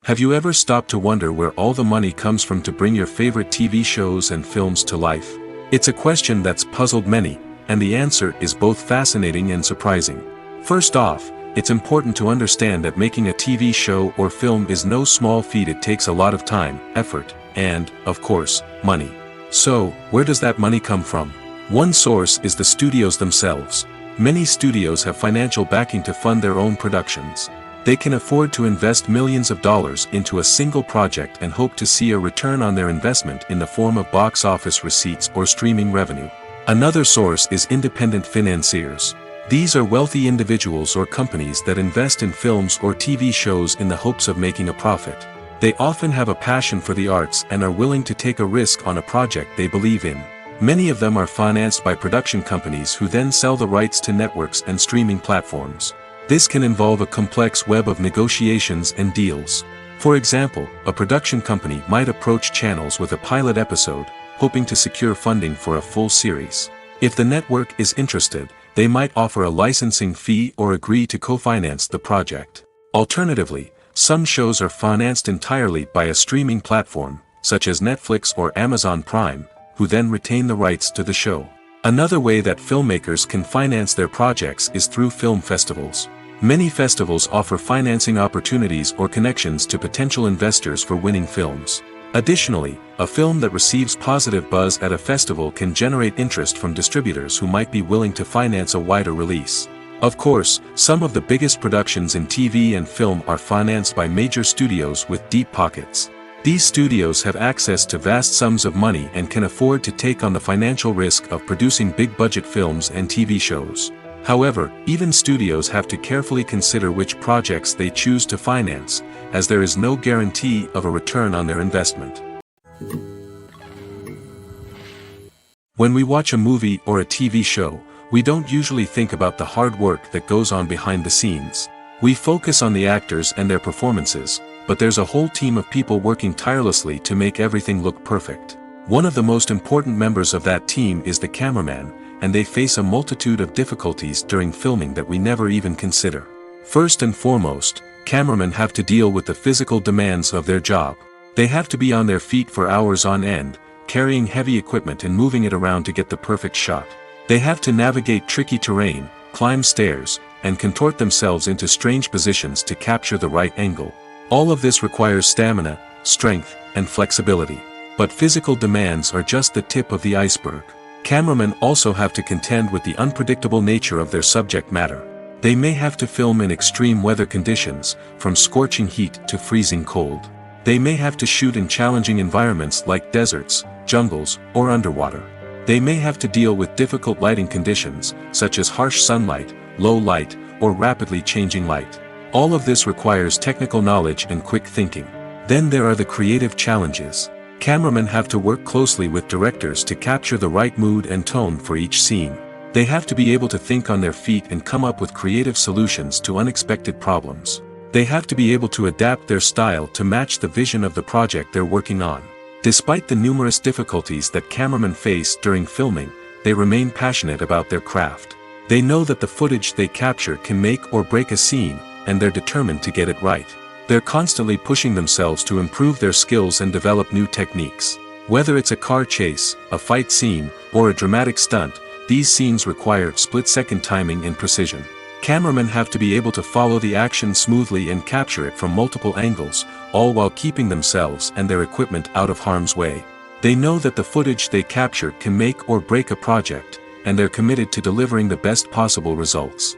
Have you ever stopped to wonder where all the money comes from to bring your favorite TV shows and films to life? It's a question that's puzzled many, and the answer is both fascinating and surprising. First off, it's important to understand that making a TV show or film is no small feat. It takes a lot of time, effort, and, of course, money. So, where does that money come from? One source is the studios themselves. Many studios have financial backing to fund their own productions. They can afford to invest millions of dollars into a single project and hope to see a return on their investment in the form of box office receipts or streaming revenue. Another source is independent financiers. These are wealthy individuals or companies that invest in films or TV shows in the hopes of making a profit. They often have a passion for the arts and are willing to take a risk on a project they believe in. Many of them are financed by production companies who then sell the rights to networks and streaming platforms. This can involve a complex web of negotiations and deals. For example, a production company might approach channels with a pilot episode, hoping to secure funding for a full series. If the network is interested, they might offer a licensing fee or agree to co-finance the project. Alternatively, some shows are financed entirely by a streaming platform, such as Netflix or Amazon Prime, who then retain the rights to the show. Another way that filmmakers can finance their projects is through film festivals. Many festivals offer financing opportunities or connections to potential investors for winning films. Additionally, a film that receives positive buzz at a festival can generate interest from distributors who might be willing to finance a wider release. Of course, some of the biggest productions in TV and film are financed by major studios with deep pockets. These studios have access to vast sums of money and can afford to take on the financial risk of producing big-budget films and TV shows. However, even studios have to carefully consider which projects they choose to finance, as there is no guarantee of a return on their investment. When we watch a movie or a TV show, we don't usually think about the hard work that goes on behind the scenes. We focus on the actors and their performances, but there's a whole team of people working tirelessly to make everything look perfect. One of the most important members of that team is the cameraman, and they face a multitude of difficulties during filming that we never even consider. First and foremost, cameramen have to deal with the physical demands of their job. They have to be on their feet for hours on end, carrying heavy equipment and moving it around to get the perfect shot. They have to navigate tricky terrain, climb stairs, and contort themselves into strange positions to capture the right angle. All of this requires stamina, strength, and flexibility. But physical demands are just the tip of the iceberg. Cameramen also have to contend with the unpredictable nature of their subject matter. They may have to film in extreme weather conditions, from scorching heat to freezing cold. They may have to shoot in challenging environments like deserts, jungles, or underwater. They may have to deal with difficult lighting conditions, such as harsh sunlight, low light, or rapidly changing light. All of this requires technical knowledge and quick thinking. Then there are the creative challenges. Cameramen have to work closely with directors to capture the right mood and tone for each scene. They have to be able to think on their feet and come up with creative solutions to unexpected problems. They have to be able to adapt their style to match the vision of the project they're working on. Despite the numerous difficulties that cameramen face during filming, they remain passionate about their craft. They know that the footage they capture can make or break a scene, and they're determined to get it right. They're constantly pushing themselves to improve their skills and develop new techniques. Whether it's a car chase, a fight scene, or a dramatic stunt, these scenes require split-second timing and precision. Cameramen have to be able to follow the action smoothly and capture it from multiple angles, all while keeping themselves and their equipment out of harm's way. They know that the footage they capture can make or break a project, and they're committed to delivering the best possible results.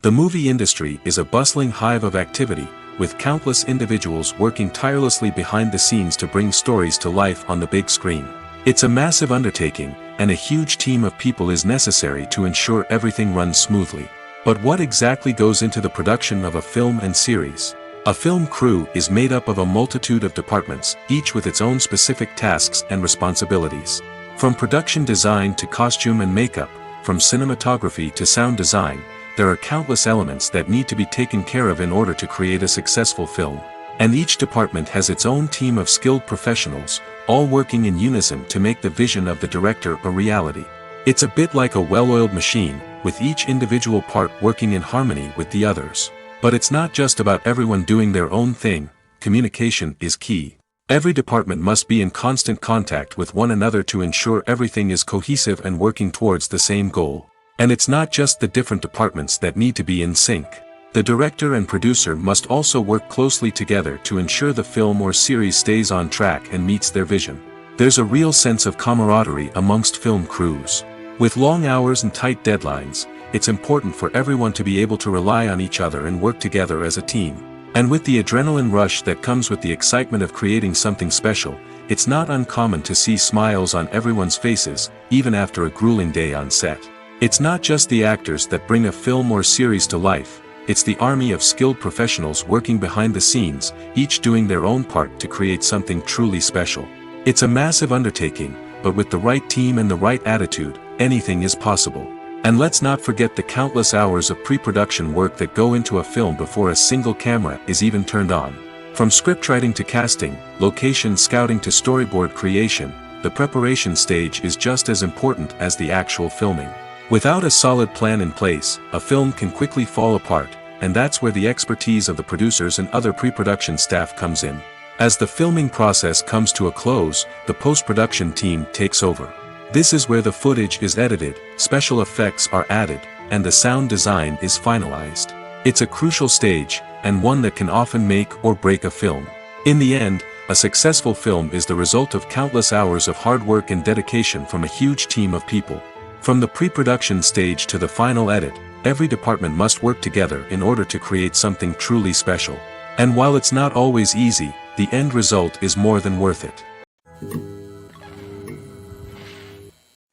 The movie industry is a bustling hive of activity, with countless individuals working tirelessly behind the scenes to bring stories to life on the big screen. It's a massive undertaking, and a huge team of people is necessary to ensure everything runs smoothly. But what exactly goes into the production of a film and series? A film crew is made up of a multitude of departments, each with its own specific tasks and responsibilities. From production design to costume and makeup, from cinematography to sound design, there are countless elements that need to be taken care of in order to create a successful film. And each department has its own team of skilled professionals, all working in unison to make the vision of the director a reality. It's a bit like a well-oiled machine, with each individual part working in harmony with the others. But it's not just about everyone doing their own thing. Communication is key. Every department must be in constant contact with one another to ensure everything is cohesive and working towards the same goal. And it's not just the different departments that need to be in sync. The director and producer must also work closely together to ensure the film or series stays on track and meets their vision. There's a real sense of camaraderie amongst film crews. With long hours and tight deadlines, it's important for everyone to be able to rely on each other and work together as a team. And with the adrenaline rush that comes with the excitement of creating something special, it's not uncommon to see smiles on everyone's faces, even after a grueling day on set. It's not just the actors that bring a film or series to life, it's the army of skilled professionals working behind the scenes, each doing their own part to create something truly special. It's a massive undertaking, but with the right team and the right attitude, anything is possible. And let's not forget the countless hours of pre-production work that go into a film before a single camera is even turned on. From scriptwriting to casting, location scouting to storyboard creation, the preparation stage is just as important as the actual filming. Without a solid plan in place, a film can quickly fall apart, and that's where the expertise of the producers and other pre-production staff comes in. As the filming process comes to a close, the post-production team takes over. This is where the footage is edited, special effects are added, and the sound design is finalized. It's a crucial stage, and one that can often make or break a film. In the end, a successful film is the result of countless hours of hard work and dedication from a huge team of people. From the pre-production stage to the final edit, every department must work together in order to create something truly special. And while it's not always easy, the end result is more than worth it.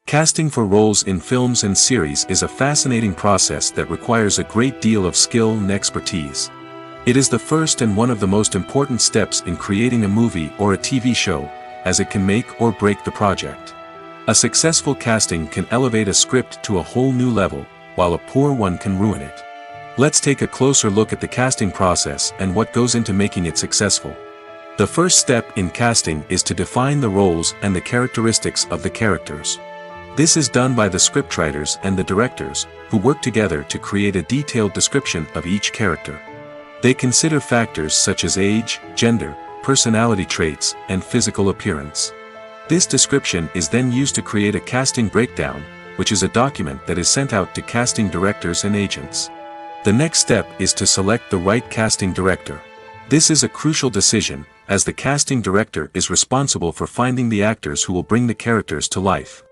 Casting for roles in films and series is a fascinating process that requires a great deal of skill and expertise. It is the first and one of the most important steps in creating a movie or a TV show, as it can make or break the project. A successful casting can elevate a script to a whole new level, while a poor one can ruin it. Let's take a closer look at the casting process and what goes into making it successful. The first step in casting is to define the roles and the characteristics of the characters. This is done by the scriptwriters and the directors, who work together to create a detailed description of each character. They consider factors such as age, gender, personality traits, and physical appearance. This description is then used to create a casting breakdown, which is a document that is sent out to casting directors and agents. The next step is to select the right casting director. This is a crucial decision, as the casting director is responsible for finding the actors who will bring the characters to life.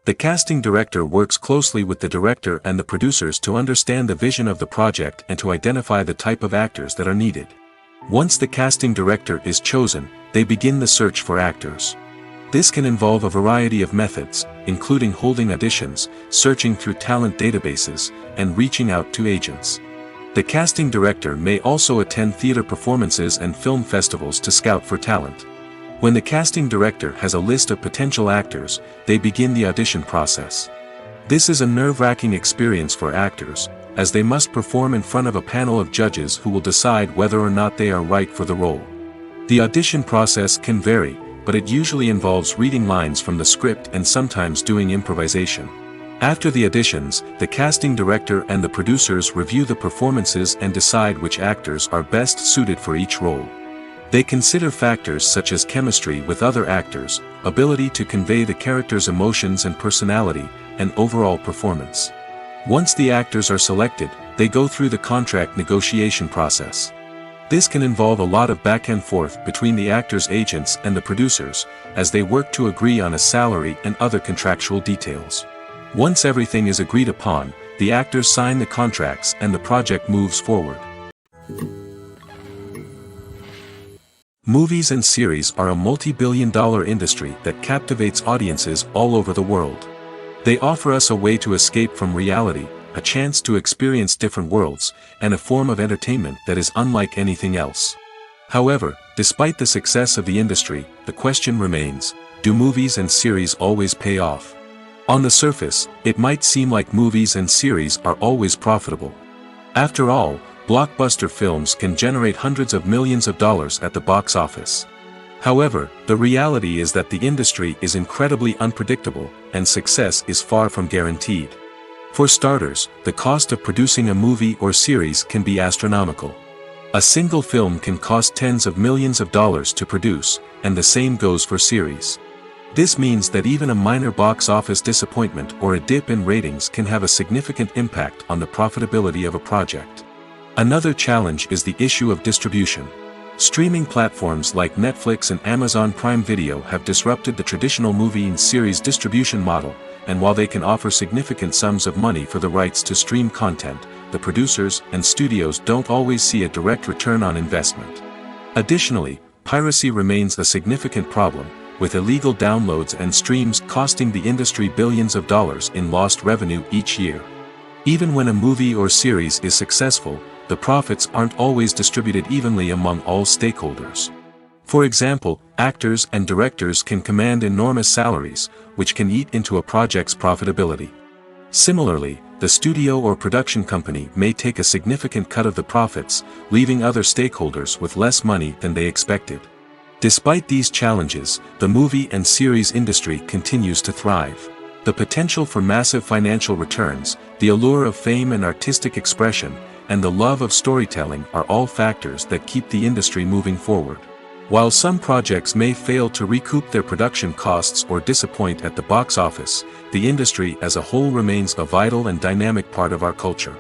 The casting director works closely with the director and the producers to understand the vision of the project and to identify the type of actors that are needed. Once the casting director is chosen, they begin the search for actors. This can involve a variety of methods, including holding auditions, searching through talent databases, and reaching out to agents. The casting director may also attend theater performances and film festivals to scout for talent. When the casting director has a list of potential actors, they begin the audition process. This is a nerve-wracking experience for actors, as they must perform in front of a panel of judges who will decide whether or not they are right for the role. The audition process can vary, but it usually involves reading lines from the script and sometimes doing improvisation. After the auditions, the casting director and the producers review the performances and decide which actors are best suited for each role. They consider factors such as chemistry with other actors, ability to convey the character's emotions and personality, and overall performance. Once the actors are selected, they go through the contract negotiation process. This can involve a lot of back and forth between the actors' agents and the producers, as they work to agree on a salary and other contractual details. Once everything is agreed upon, the actors sign the contracts and the project moves forward. Movies and series are a multi-billion-dollar industry that captivates audiences all over the world. They offer us a way to escape from reality, a chance to experience different worlds, and a form of entertainment that is unlike anything else. However, despite the success of the industry, the question remains, do movies and series always pay off? On the surface, it might seem like movies and series are always profitable. After all, blockbuster films can generate hundreds of millions of dollars at the box office. However, the reality is that the industry is incredibly unpredictable, and success is far from guaranteed. For starters, the cost of producing a movie or series can be astronomical. A single film can cost tens of millions of dollars to produce, and the same goes for series. This means that even a minor box office disappointment or a dip in ratings can have a significant impact on the profitability of a project. Another challenge is the issue of distribution. Streaming platforms like Netflix and Amazon Prime Video have disrupted the traditional movie and series distribution model, and while they can offer significant sums of money for the rights to stream content, the producers and studios don't always see a direct return on investment. Additionally, piracy remains a significant problem, with illegal downloads and streams costing the industry billions of dollars in lost revenue each year. Even when a movie or series is successful, the profits aren't always distributed evenly among all stakeholders. For example, actors and directors can command enormous salaries, which can eat into a project's profitability. Similarly, the studio or production company may take a significant cut of the profits, leaving other stakeholders with less money than they expected. Despite these challenges, the movie and series industry continues to thrive. The potential for massive financial returns, the allure of fame and artistic expression, and the love of storytelling are all factors that keep the industry moving forward. While some projects may fail to recoup their production costs or disappoint at the box office, the industry as a whole remains a vital and dynamic part of our culture.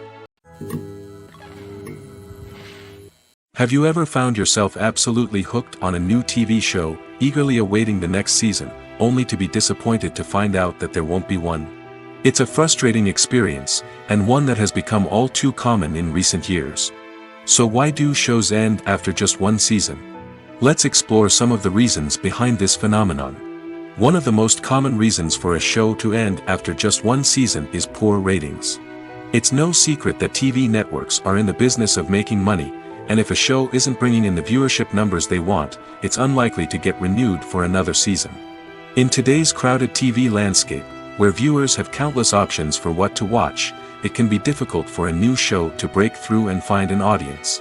Have you ever found yourself absolutely hooked on a new TV show, eagerly awaiting the next season, only to be disappointed to find out that there won't be one? It's a frustrating experience, and one that has become all too common in recent years. So why do shows end after just one season? Let's explore some of the reasons behind this phenomenon. One of the most common reasons for a show to end after just one season is poor ratings. It's no secret that TV networks are in the business of making money, and if a show isn't bringing in the viewership numbers they want, it's unlikely to get renewed for another season. In today's crowded TV landscape, where viewers have countless options for what to watch, it can be difficult for a new show to break through and find an audience.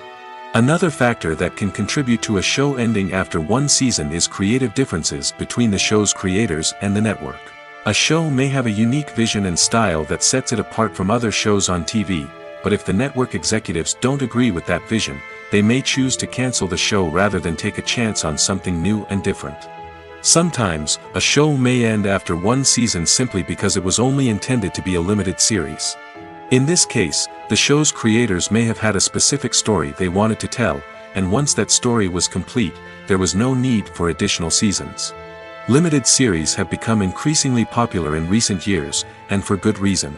Another factor that can contribute to a show ending after one season is creative differences between the show's creators and the network. A show may have a unique vision and style that sets it apart from other shows on TV, but if the network executives don't agree with that vision, they may choose to cancel the show rather than take a chance on something new and different. Sometimes, a show may end after one season simply because it was only intended to be a limited series. In this case, the show's creators may have had a specific story they wanted to tell, and once that story was complete, there was no need for additional seasons. Limited series have become increasingly popular in recent years, and for good reason.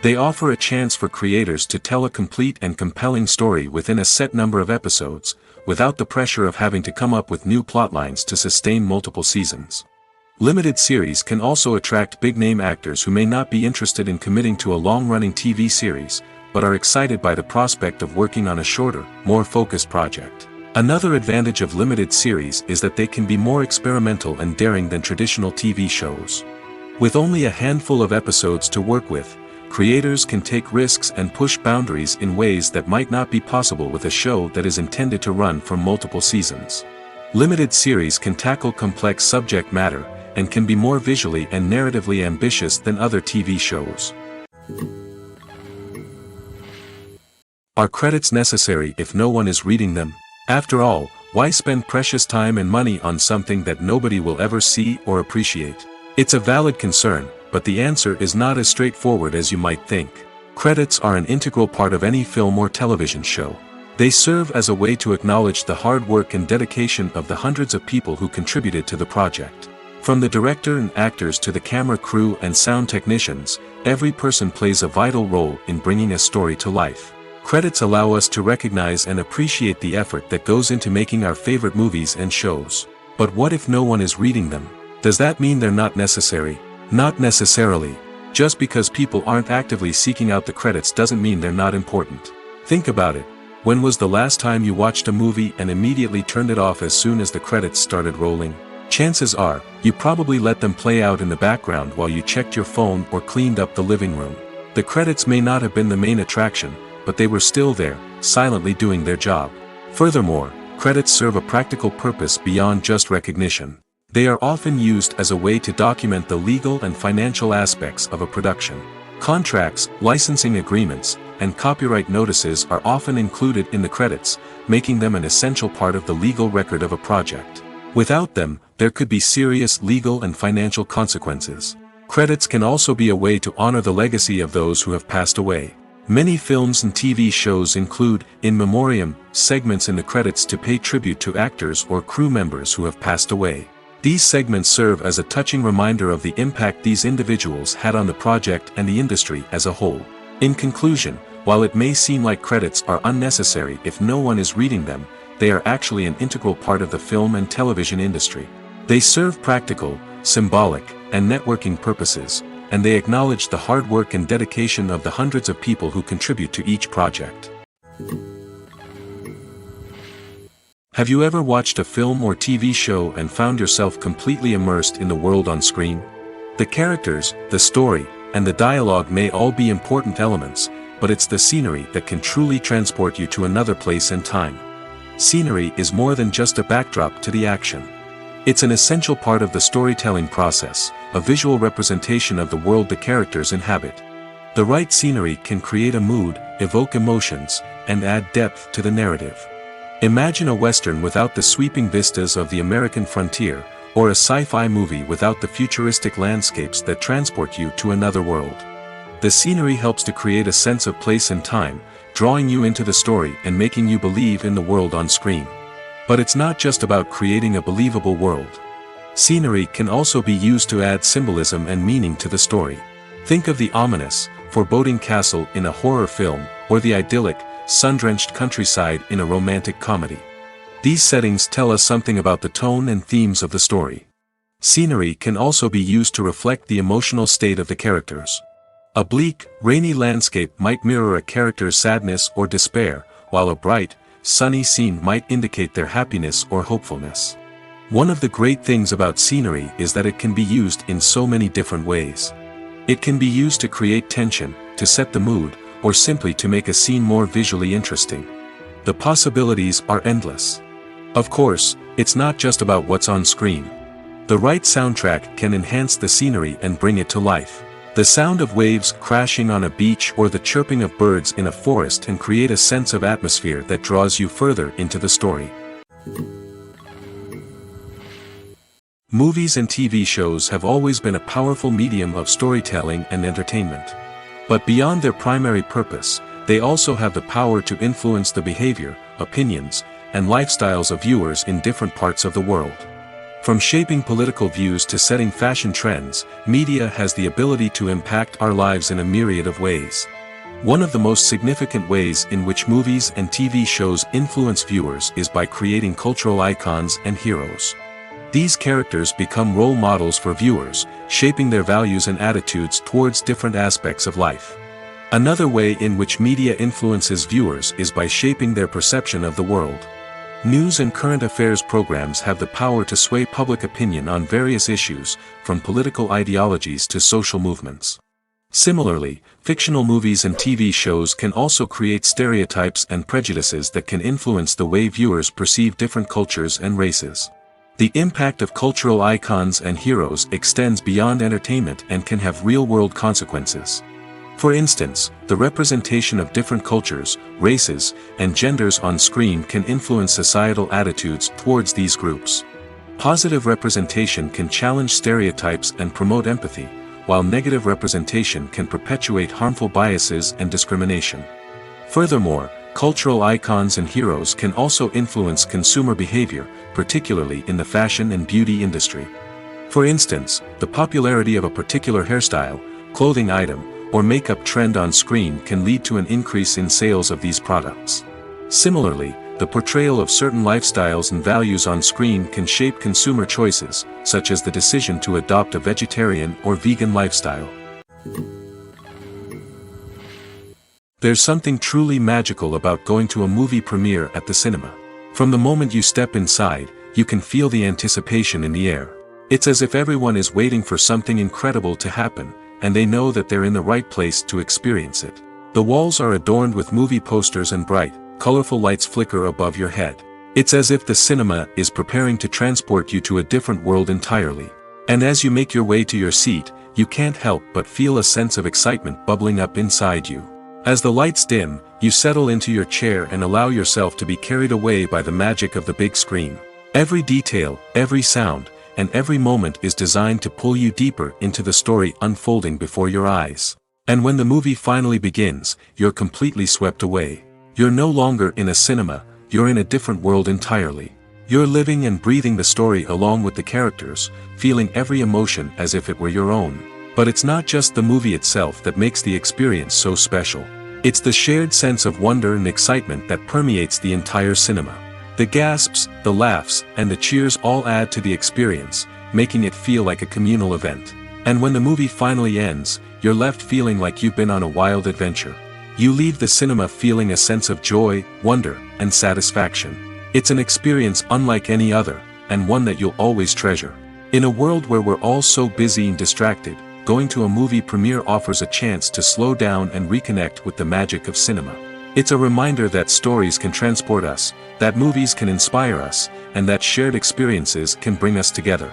They offer a chance for creators to tell a complete and compelling story within a set number of episodes, without the pressure of having to come up with new plotlines to sustain multiple seasons. Limited series can also attract big-name actors who may not be interested in committing to a long-running TV series, but are excited by the prospect of working on a shorter, more focused project. Another advantage of limited series is that they can be more experimental and daring than traditional TV shows. With only a handful of episodes to work with, creators can take risks and push boundaries in ways that might not be possible with a show that is intended to run for multiple seasons. Limited series can tackle complex subject matter, and can be more visually and narratively ambitious than other TV shows. Are credits necessary if no one is reading them? After all, why spend precious time and money on something that nobody will ever see or appreciate? It's a valid concern, but the answer is not as straightforward as you might think. Credits are an integral part of any film or television show. They serve as a way to acknowledge the hard work and dedication of the hundreds of people who contributed to the project. From the director and actors to the camera crew and sound technicians, every person plays a vital role in bringing a story to life. Credits allow us to recognize and appreciate the effort that goes into making our favorite movies and shows. But what if no one is reading them? Does that mean they're not necessary? Not necessarily. Just because people aren't actively seeking out the credits doesn't mean they're not important. Think about it. When was the last time you watched a movie and immediately turned it off as soon as the credits started rolling? Chances are, you probably let them play out in the background while you checked your phone or cleaned up the living room. The credits may not have been the main attraction, but they were still there, silently doing their job. Furthermore, credits serve a practical purpose beyond just recognition. They are often used as a way to document the legal and financial aspects of a production. Contracts, licensing agreements, and copyright notices are often included in the credits, making them an essential part of the legal record of a project. Without them, there could be serious legal and financial consequences. Credits can also be a way to honor the legacy of those who have passed away. Many films and TV shows include, in memoriam, segments in the credits to pay tribute to actors or crew members who have passed away. These segments serve as a touching reminder of the impact these individuals had on the project and the industry as a whole. In conclusion, while it may seem like credits are unnecessary if no one is reading them, they are actually an integral part of the film and television industry. They serve practical, symbolic, and networking purposes, and they acknowledge the hard work and dedication of the hundreds of people who contribute to each project. Have you ever watched a film or TV show and found yourself completely immersed in the world on screen? The characters, the story, and the dialogue may all be important elements, but it's the scenery that can truly transport you to another place and time. Scenery is more than just a backdrop to the action. It's an essential part of the storytelling process, a visual representation of the world the characters inhabit. The right scenery can create a mood, evoke emotions, and add depth to the narrative. Imagine a Western without the sweeping vistas of the American frontier, or a sci-fi movie without the futuristic landscapes that transport you to another world. The scenery helps to create a sense of place and time, drawing you into the story and making you believe in the world on screen. But it's not just about creating a believable world. Scenery can also be used to add symbolism and meaning to the story. Think of the ominous, foreboding castle in a horror film, or the idyllic, sun-drenched countryside in a romantic comedy. These settings tell us something about the tone and themes of the story. Scenery can also be used to reflect the emotional state of the characters. A bleak, rainy landscape might mirror a character's sadness or despair, while a bright, sunny scene might indicate their happiness or hopefulness. One of the great things about scenery is that it can be used in so many different ways. It can be used to create tension, to set the mood, or simply to make a scene more visually interesting. The possibilities are endless. Of course, it's not just about what's on screen. The right soundtrack can enhance the scenery and bring it to life. The sound of waves crashing on a beach or the chirping of birds in a forest can create a sense of atmosphere that draws you further into the story. Movies and TV shows have always been a powerful medium of storytelling and entertainment. But beyond their primary purpose, they also have the power to influence the behavior, opinions, and lifestyles of viewers in different parts of the world. From shaping political views to setting fashion trends, media has the ability to impact our lives in a myriad of ways. One of the most significant ways in which movies and TV shows influence viewers is by creating cultural icons and heroes. These characters become role models for viewers, shaping their values and attitudes towards different aspects of life. Another way in which media influences viewers is by shaping their perception of the world. News and current affairs programs have the power to sway public opinion on various issues, from political ideologies to social movements. Similarly, fictional movies and TV shows can also create stereotypes and prejudices that can influence the way viewers perceive different cultures and races. The impact of cultural icons and heroes extends beyond entertainment and can have real-world consequences. For instance, the representation of different cultures, races, and genders on screen can influence societal attitudes towards these groups. Positive representation can challenge stereotypes and promote empathy, while negative representation can perpetuate harmful biases and discrimination. Furthermore, cultural icons and heroes can also influence consumer behavior, particularly in the fashion and beauty industry. For instance, the popularity of a particular hairstyle, clothing item, or makeup trend on screen can lead to an increase in sales of these products. Similarly, the portrayal of certain lifestyles and values on screen can shape consumer choices, such as the decision to adopt a vegetarian or vegan lifestyle. There's something truly magical about going to a movie premiere at the cinema. From the moment you step inside, you can feel the anticipation in the air. It's as if everyone is waiting for something incredible to happen, and they know that they're in the right place to experience it. The walls are adorned with movie posters and bright, colorful lights flicker above your head. It's as if the cinema is preparing to transport you to a different world entirely. And as you make your way to your seat, you can't help but feel a sense of excitement bubbling up inside you. As the lights dim, you settle into your chair and allow yourself to be carried away by the magic of the big screen. Every detail, every sound, and every moment is designed to pull you deeper into the story unfolding before your eyes. And when the movie finally begins, you're completely swept away. You're no longer in a cinema, you're in a different world entirely. You're living and breathing the story along with the characters, feeling every emotion as if it were your own. But it's not just the movie itself that makes the experience so special. It's the shared sense of wonder and excitement that permeates the entire cinema. The gasps, the laughs, and the cheers all add to the experience, making it feel like a communal event. And when the movie finally ends, you're left feeling like you've been on a wild adventure. You leave the cinema feeling a sense of joy, wonder, and satisfaction. It's an experience unlike any other, and one that you'll always treasure. In a world where we're all so busy and distracted, going to a movie premiere offers a chance to slow down and reconnect with the magic of cinema. It's a reminder that stories can transport us, that movies can inspire us, and that shared experiences can bring us together.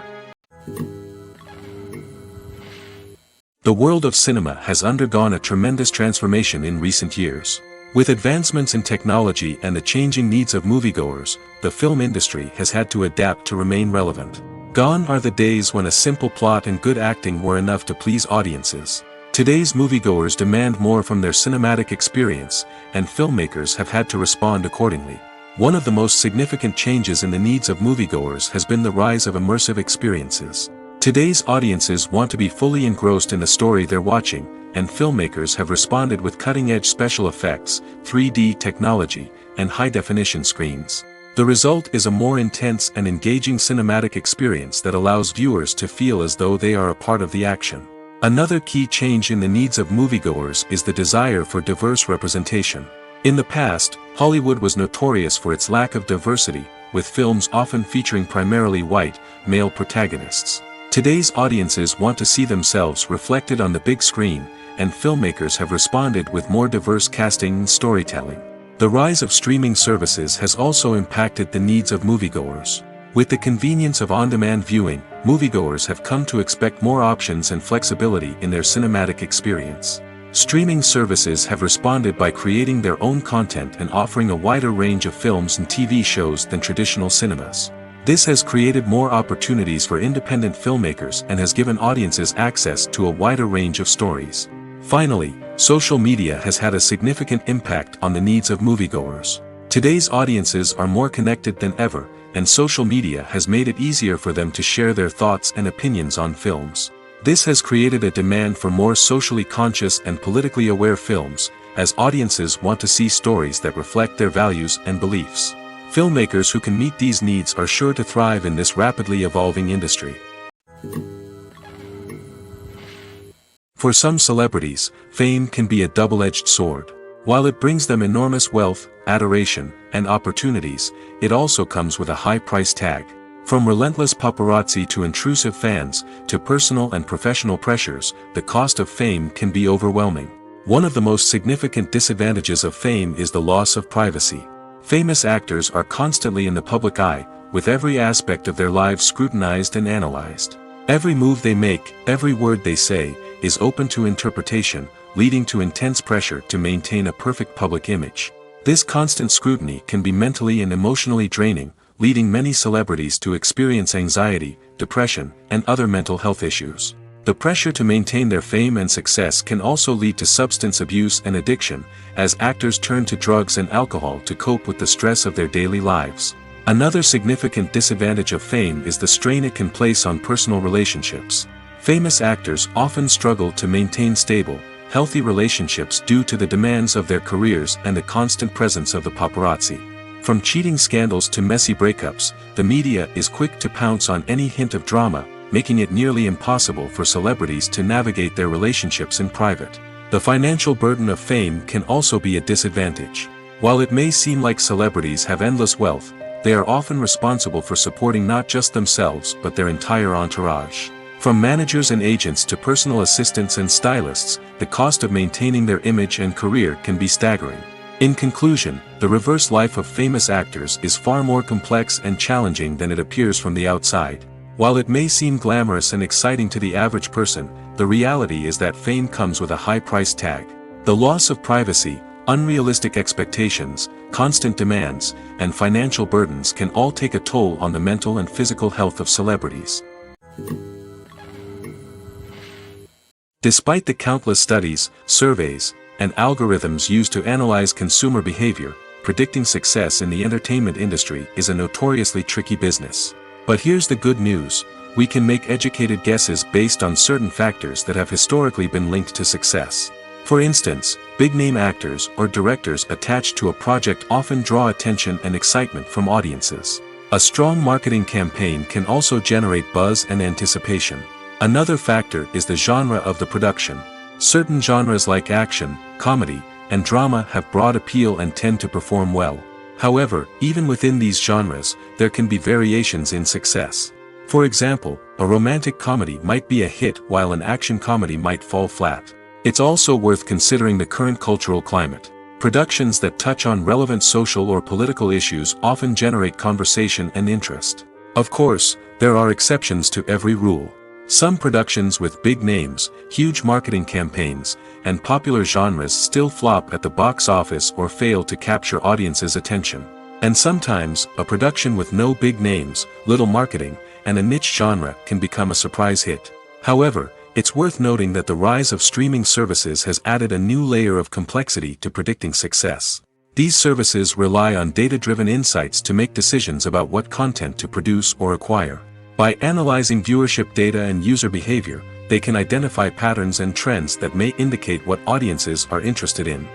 The world of cinema has undergone a tremendous transformation in recent years. With advancements in technology and the changing needs of moviegoers, the film industry has had to adapt to remain relevant. Gone are the days when a simple plot and good acting were enough to please audiences. Today's moviegoers demand more from their cinematic experience, and filmmakers have had to respond accordingly. One of the most significant changes in the needs of moviegoers has been the rise of immersive experiences. Today's audiences want to be fully engrossed in the story they're watching, and filmmakers have responded with cutting-edge special effects, 3D technology, and high-definition screens. The result is a more intense and engaging cinematic experience that allows viewers to feel as though they are a part of the action. Another key change in the needs of moviegoers is the desire for diverse representation. In the past, Hollywood was notorious for its lack of diversity, with films often featuring primarily white, male protagonists. Today's audiences want to see themselves reflected on the big screen, and filmmakers have responded with more diverse casting and storytelling. The rise of streaming services has also impacted the needs of moviegoers. With the convenience of on-demand viewing, moviegoers have come to expect more options and flexibility in their cinematic experience. Streaming services have responded by creating their own content and offering a wider range of films and TV shows than traditional cinemas. This has created more opportunities for independent filmmakers and has given audiences access to a wider range of stories. Finally, social media has had a significant impact on the needs of moviegoers. Today's audiences are more connected than ever, and social media has made it easier for them to share their thoughts and opinions on films. This has created a demand for more socially conscious and politically aware films, as audiences want to see stories that reflect their values and beliefs. Filmmakers who can meet these needs are sure to thrive in this rapidly evolving industry. For some celebrities, fame can be a double-edged sword. While it brings them enormous wealth, adoration, and opportunities, it also comes with a high price tag. From relentless paparazzi to intrusive fans, to personal and professional pressures, the cost of fame can be overwhelming. One of the most significant disadvantages of fame is the loss of privacy. Famous actors are constantly in the public eye, with every aspect of their lives scrutinized and analyzed. Every move they make, every word they say, is open to interpretation, leading to intense pressure to maintain a perfect public image. This constant scrutiny can be mentally and emotionally draining, leading many celebrities to experience anxiety, depression, and other mental health issues. The pressure to maintain their fame and success can also lead to substance abuse and addiction, as actors turn to drugs and alcohol to cope with the stress of their daily lives. Another significant disadvantage of fame is the strain it can place on personal relationships. Famous actors often struggle to maintain stable, healthy relationships due to the demands of their careers and the constant presence of the paparazzi. From cheating scandals to messy breakups, the media is quick to pounce on any hint of drama, making it nearly impossible for celebrities to navigate their relationships in private. The financial burden of fame can also be a disadvantage. While it may seem like celebrities have endless wealth, they are often responsible for supporting not just themselves but their entire entourage. From managers and agents to personal assistants and stylists, the cost of maintaining their image and career can be staggering. In conclusion, the reverse life of famous actors is far more complex and challenging than it appears from the outside. While it may seem glamorous and exciting to the average person, the reality is that fame comes with a high price tag. The loss of privacy, unrealistic expectations, constant demands, and financial burdens can all take a toll on the mental and physical health of celebrities. Despite the countless studies, surveys, and algorithms used to analyze consumer behavior, predicting success in the entertainment industry is a notoriously tricky business. But here's the good news: we can make educated guesses based on certain factors that have historically been linked to success. For instance, big-name actors or directors attached to a project often draw attention and excitement from audiences. A strong marketing campaign can also generate buzz and anticipation. Another factor is the genre of the production. Certain genres like action, comedy, and drama have broad appeal and tend to perform well. However, even within these genres, there can be variations in success. For example, a romantic comedy might be a hit while an action comedy might fall flat. It's also worth considering the current cultural climate. Productions that touch on relevant social or political issues often generate conversation and interest. Of course, there are exceptions to every rule. Some productions with big names, huge marketing campaigns, and popular genres still flop at the box office or fail to capture audiences' attention. And sometimes, a production with no big names, little marketing, and a niche genre can become a surprise hit. However, it's worth noting that the rise of streaming services has added a new layer of complexity to predicting success. These services rely on data-driven insights to make decisions about what content to produce or acquire. By analyzing viewership data and user behavior, they can identify patterns and trends that may indicate what audiences are interested in.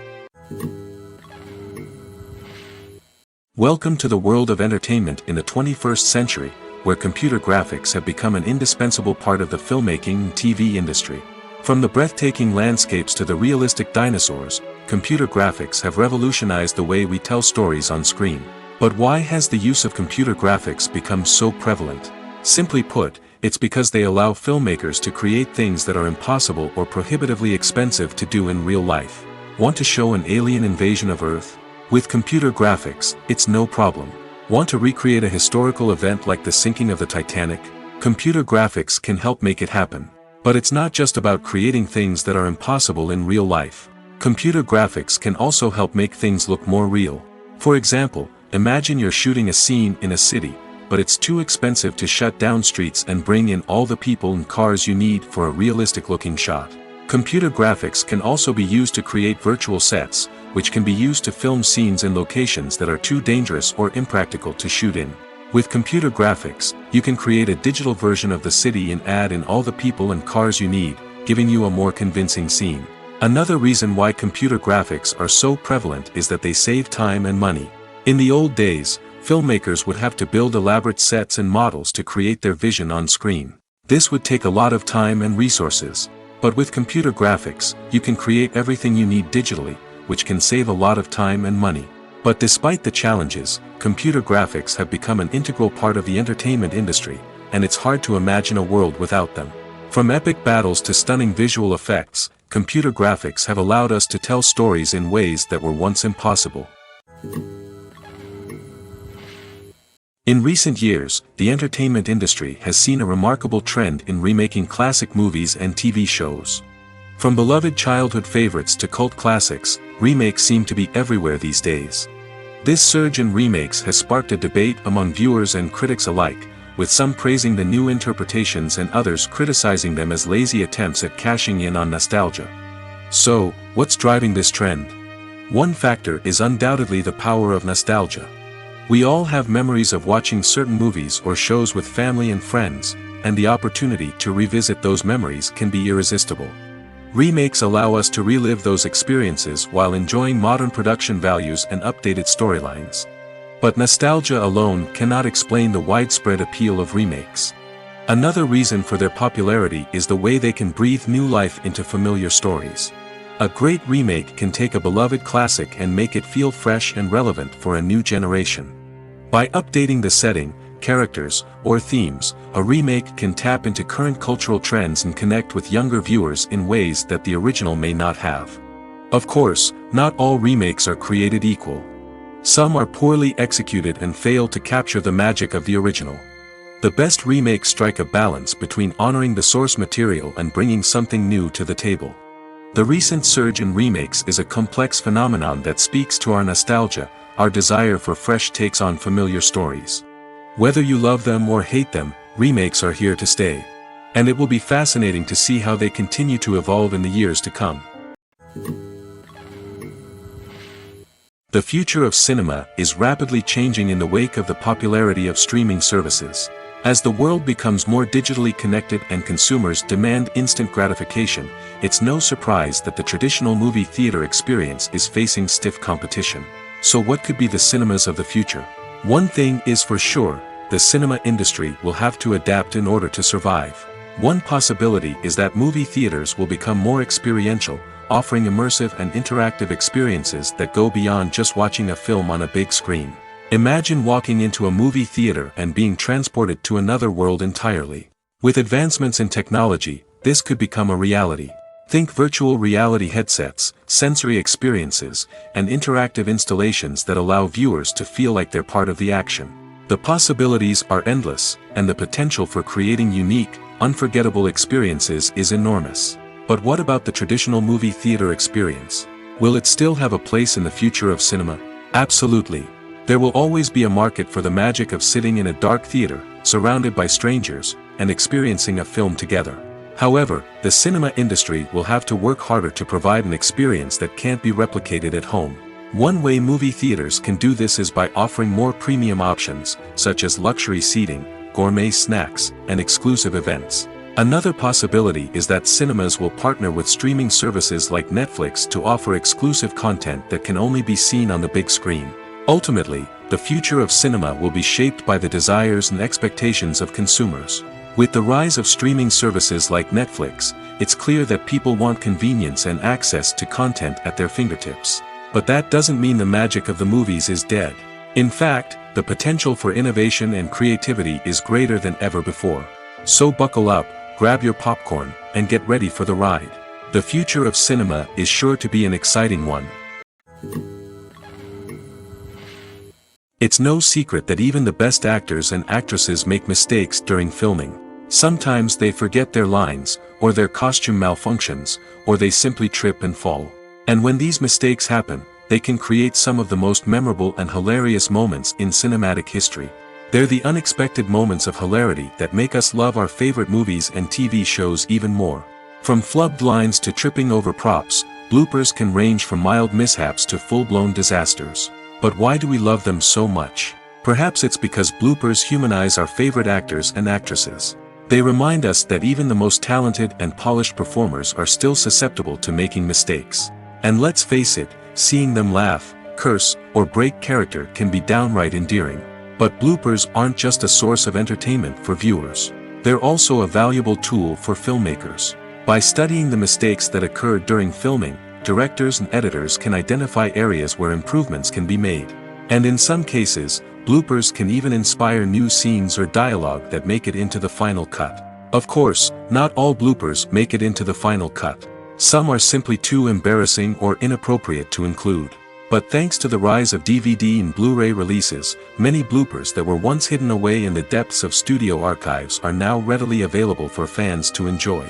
Welcome to the world of entertainment in the 21st century, where computer graphics have become an indispensable part of the filmmaking and TV industry. From the breathtaking landscapes to the realistic dinosaurs, computer graphics have revolutionized the way we tell stories on screen. But why has the use of computer graphics become so prevalent? Simply put, it's because they allow filmmakers to create things that are impossible or prohibitively expensive to do in real life. Want to show an alien invasion of Earth? With computer graphics, it's no problem. Want to recreate a historical event like the sinking of the Titanic? Computer graphics can help make it happen. But it's not just about creating things that are impossible in real life. Computer graphics can also help make things look more real. For example, imagine you're shooting a scene in a city, but it's too expensive to shut down streets and bring in all the people and cars you need for a realistic-looking shot. Computer graphics can also be used to create virtual sets, which can be used to film scenes in locations that are too dangerous or impractical to shoot in. With computer graphics, you can create a digital version of the city and add in all the people and cars you need, giving you a more convincing scene. Another reason why computer graphics are so prevalent is that they save time and money. In the old days, filmmakers would have to build elaborate sets and models to create their vision on screen. This would take a lot of time and resources. But with computer graphics, you can create everything you need digitally, which can save a lot of time and money. But despite the challenges, computer graphics have become an integral part of the entertainment industry, and it's hard to imagine a world without them. From epic battles to stunning visual effects, computer graphics have allowed us to tell stories in ways that were once impossible. In recent years, the entertainment industry has seen a remarkable trend in remaking classic movies and TV shows. From beloved childhood favorites to cult classics, remakes seem to be everywhere these days. This surge in remakes has sparked a debate among viewers and critics alike, with some praising the new interpretations and others criticizing them as lazy attempts at cashing in on nostalgia. So, what's driving this trend? One factor is undoubtedly the power of nostalgia. We all have memories of watching certain movies or shows with family and friends, and the opportunity to revisit those memories can be irresistible. Remakes allow us to relive those experiences while enjoying modern production values and updated storylines. But nostalgia alone cannot explain the widespread appeal of remakes. Another reason for their popularity is the way they can breathe new life into familiar stories. A great remake can take a beloved classic and make it feel fresh and relevant for a new generation. By updating the setting, characters, or themes, a remake can tap into current cultural trends and connect with younger viewers in ways that the original may not have. Of course, not all remakes are created equal. Some are poorly executed and fail to capture the magic of the original. The best remakes strike a balance between honoring the source material and bringing something new to the table. The recent surge in remakes is a complex phenomenon that speaks to our nostalgia, our desire for fresh takes on familiar stories. Whether you love them or hate them, remakes are here to stay. And it will be fascinating to see how they continue to evolve in the years to come. The future of cinema is rapidly changing in the wake of the popularity of streaming services. As the world becomes more digitally connected and consumers demand instant gratification, it's no surprise that the traditional movie theater experience is facing stiff competition. So what could be the cinemas of the future? One thing is for sure, the cinema industry will have to adapt in order to survive. One possibility is that movie theaters will become more experiential, offering immersive and interactive experiences that go beyond just watching a film on a big screen. Imagine walking into a movie theater and being transported to another world entirely. With advancements in technology, this could become a reality. Think virtual reality headsets, sensory experiences, and interactive installations that allow viewers to feel like they're part of the action. The possibilities are endless, and the potential for creating unique, unforgettable experiences is enormous. But what about the traditional movie theater experience? Will it still have a place in the future of cinema? Absolutely. There will always be a market for the magic of sitting in a dark theater, surrounded by strangers, and experiencing a film together. However, the cinema industry will have to work harder to provide an experience that can't be replicated at home. One way movie theaters can do this is by offering more premium options, such as luxury seating, gourmet snacks, and exclusive events. Another possibility is that cinemas will partner with streaming services like Netflix to offer exclusive content that can only be seen on the big screen. Ultimately, the future of cinema will be shaped by the desires and expectations of consumers. With the rise of streaming services like Netflix, it's clear that people want convenience and access to content at their fingertips. But that doesn't mean the magic of the movies is dead. In fact, the potential for innovation and creativity is greater than ever before. So buckle up, grab your popcorn, and get ready for the ride. The future of cinema is sure to be an exciting one. It's no secret that even the best actors and actresses make mistakes during filming. Sometimes they forget their lines, or their costume malfunctions, or they simply trip and fall. And when these mistakes happen, they can create some of the most memorable and hilarious moments in cinematic history. They're the unexpected moments of hilarity that make us love our favorite movies and TV shows even more. From flubbed lines to tripping over props, bloopers can range from mild mishaps to full-blown disasters. But why do we love them so much? Perhaps it's because bloopers humanize our favorite actors and actresses. They remind us that even the most talented and polished performers are still susceptible to making mistakes. And let's face it, seeing them laugh, curse, or break character can be downright endearing. But bloopers aren't just a source of entertainment for viewers. They're also a valuable tool for filmmakers. By studying the mistakes that occur during filming, directors and editors can identify areas where improvements can be made. And in some cases, bloopers can even inspire new scenes or dialogue that make it into the final cut. Of course, not all bloopers make it into the final cut. Some are simply too embarrassing or inappropriate to include. But thanks to the rise of DVD and Blu-ray releases, many bloopers that were once hidden away in the depths of studio archives are now readily available for fans to enjoy.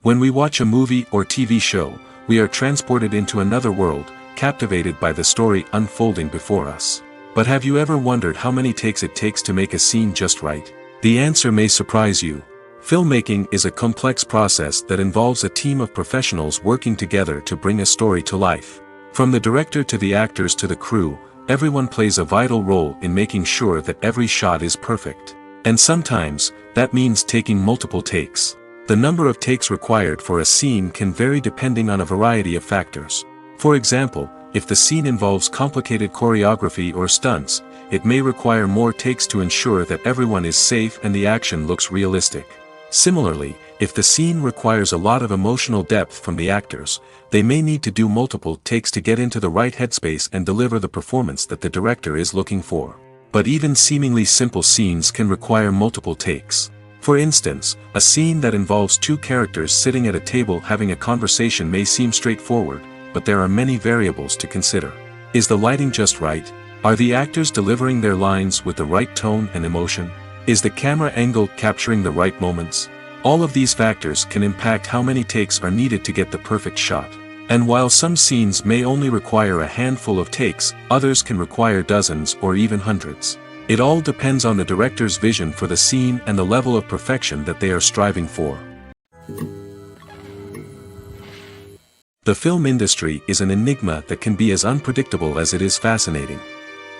When we watch a movie or TV show, we are transported into another world, captivated by the story unfolding before us. But have you ever wondered how many takes it takes to make a scene just right? The answer may surprise you. Filmmaking is a complex process that involves a team of professionals working together to bring a story to life. From the director to the actors to the crew, everyone plays a vital role in making sure that every shot is perfect. And sometimes, that means taking multiple takes. The number of takes required for a scene can vary depending on a variety of factors. For example, if the scene involves complicated choreography or stunts, it may require more takes to ensure that everyone is safe and the action looks realistic. Similarly, if the scene requires a lot of emotional depth from the actors, they may need to do multiple takes to get into the right headspace and deliver the performance that the director is looking for. But even seemingly simple scenes can require multiple takes. For instance, a scene that involves two characters sitting at a table having a conversation may seem straightforward, but there are many variables to consider. Is the lighting just right? Are the actors delivering their lines with the right tone and emotion? Is the camera angle capturing the right moments? All of these factors can impact how many takes are needed to get the perfect shot. And while some scenes may only require a handful of takes, others can require dozens or even hundreds. It all depends on the director's vision for the scene and the level of perfection that they are striving for. The film industry is an enigma that can be as unpredictable as it is fascinating.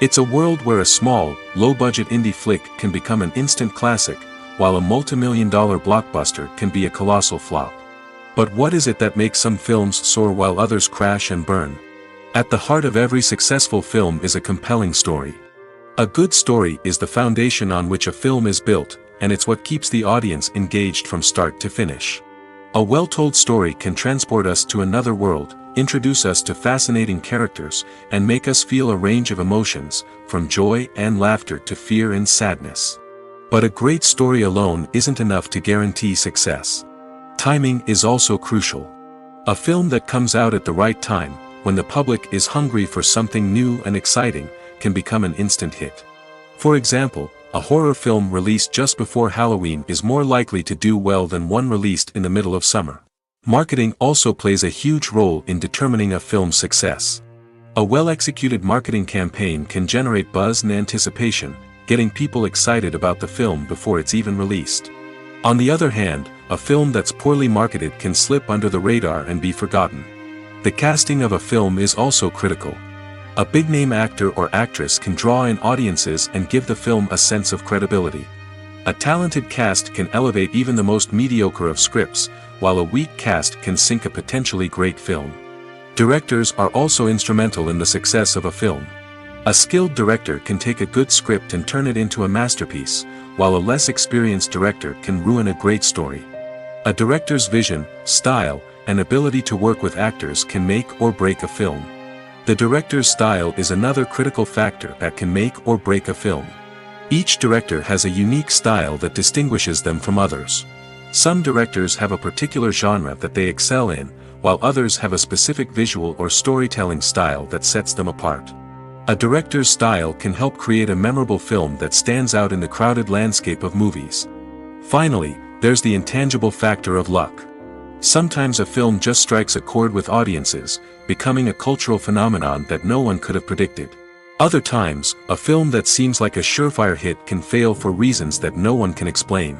It's a world where a small, low-budget indie flick can become an instant classic, while a multi-million-dollar blockbuster can be a colossal flop. But what is it that makes some films soar while others crash and burn? At the heart of every successful film is a compelling story. A good story is the foundation on which a film is built, and it's what keeps the audience engaged from start to finish. A well-told story can transport us to another world, introduce us to fascinating characters, and make us feel a range of emotions, from joy and laughter to fear and sadness. But a great story alone isn't enough to guarantee success. Timing is also crucial. A film that comes out at the right time, when the public is hungry for something new and exciting, can become an instant hit. For example, a horror film released just before Halloween is more likely to do well than one released in the middle of summer. Marketing also plays a huge role in determining a film's success. A well-executed marketing campaign can generate buzz and anticipation, getting people excited about the film before it's even released. On the other hand, a film that's poorly marketed can slip under the radar and be forgotten. The casting of a film is also critical. A big-name actor or actress can draw in audiences and give the film a sense of credibility. A talented cast can elevate even the most mediocre of scripts, while a weak cast can sink a potentially great film. Directors are also instrumental in the success of a film. A skilled director can take a good script and turn it into a masterpiece, while a less experienced director can ruin a great story. A director's vision, style, and ability to work with actors can make or break a film. The director's style is another critical factor that can make or break a film. Each director has a unique style that distinguishes them from others. Some directors have a particular genre that they excel in, while others have a specific visual or storytelling style that sets them apart. A director's style can help create a memorable film that stands out in the crowded landscape of movies. Finally, there's the intangible factor of luck. Sometimes a film just strikes a chord with audiences, becoming a cultural phenomenon that no one could have predicted. Other times, a film that seems like a surefire hit can fail for reasons that no one can explain.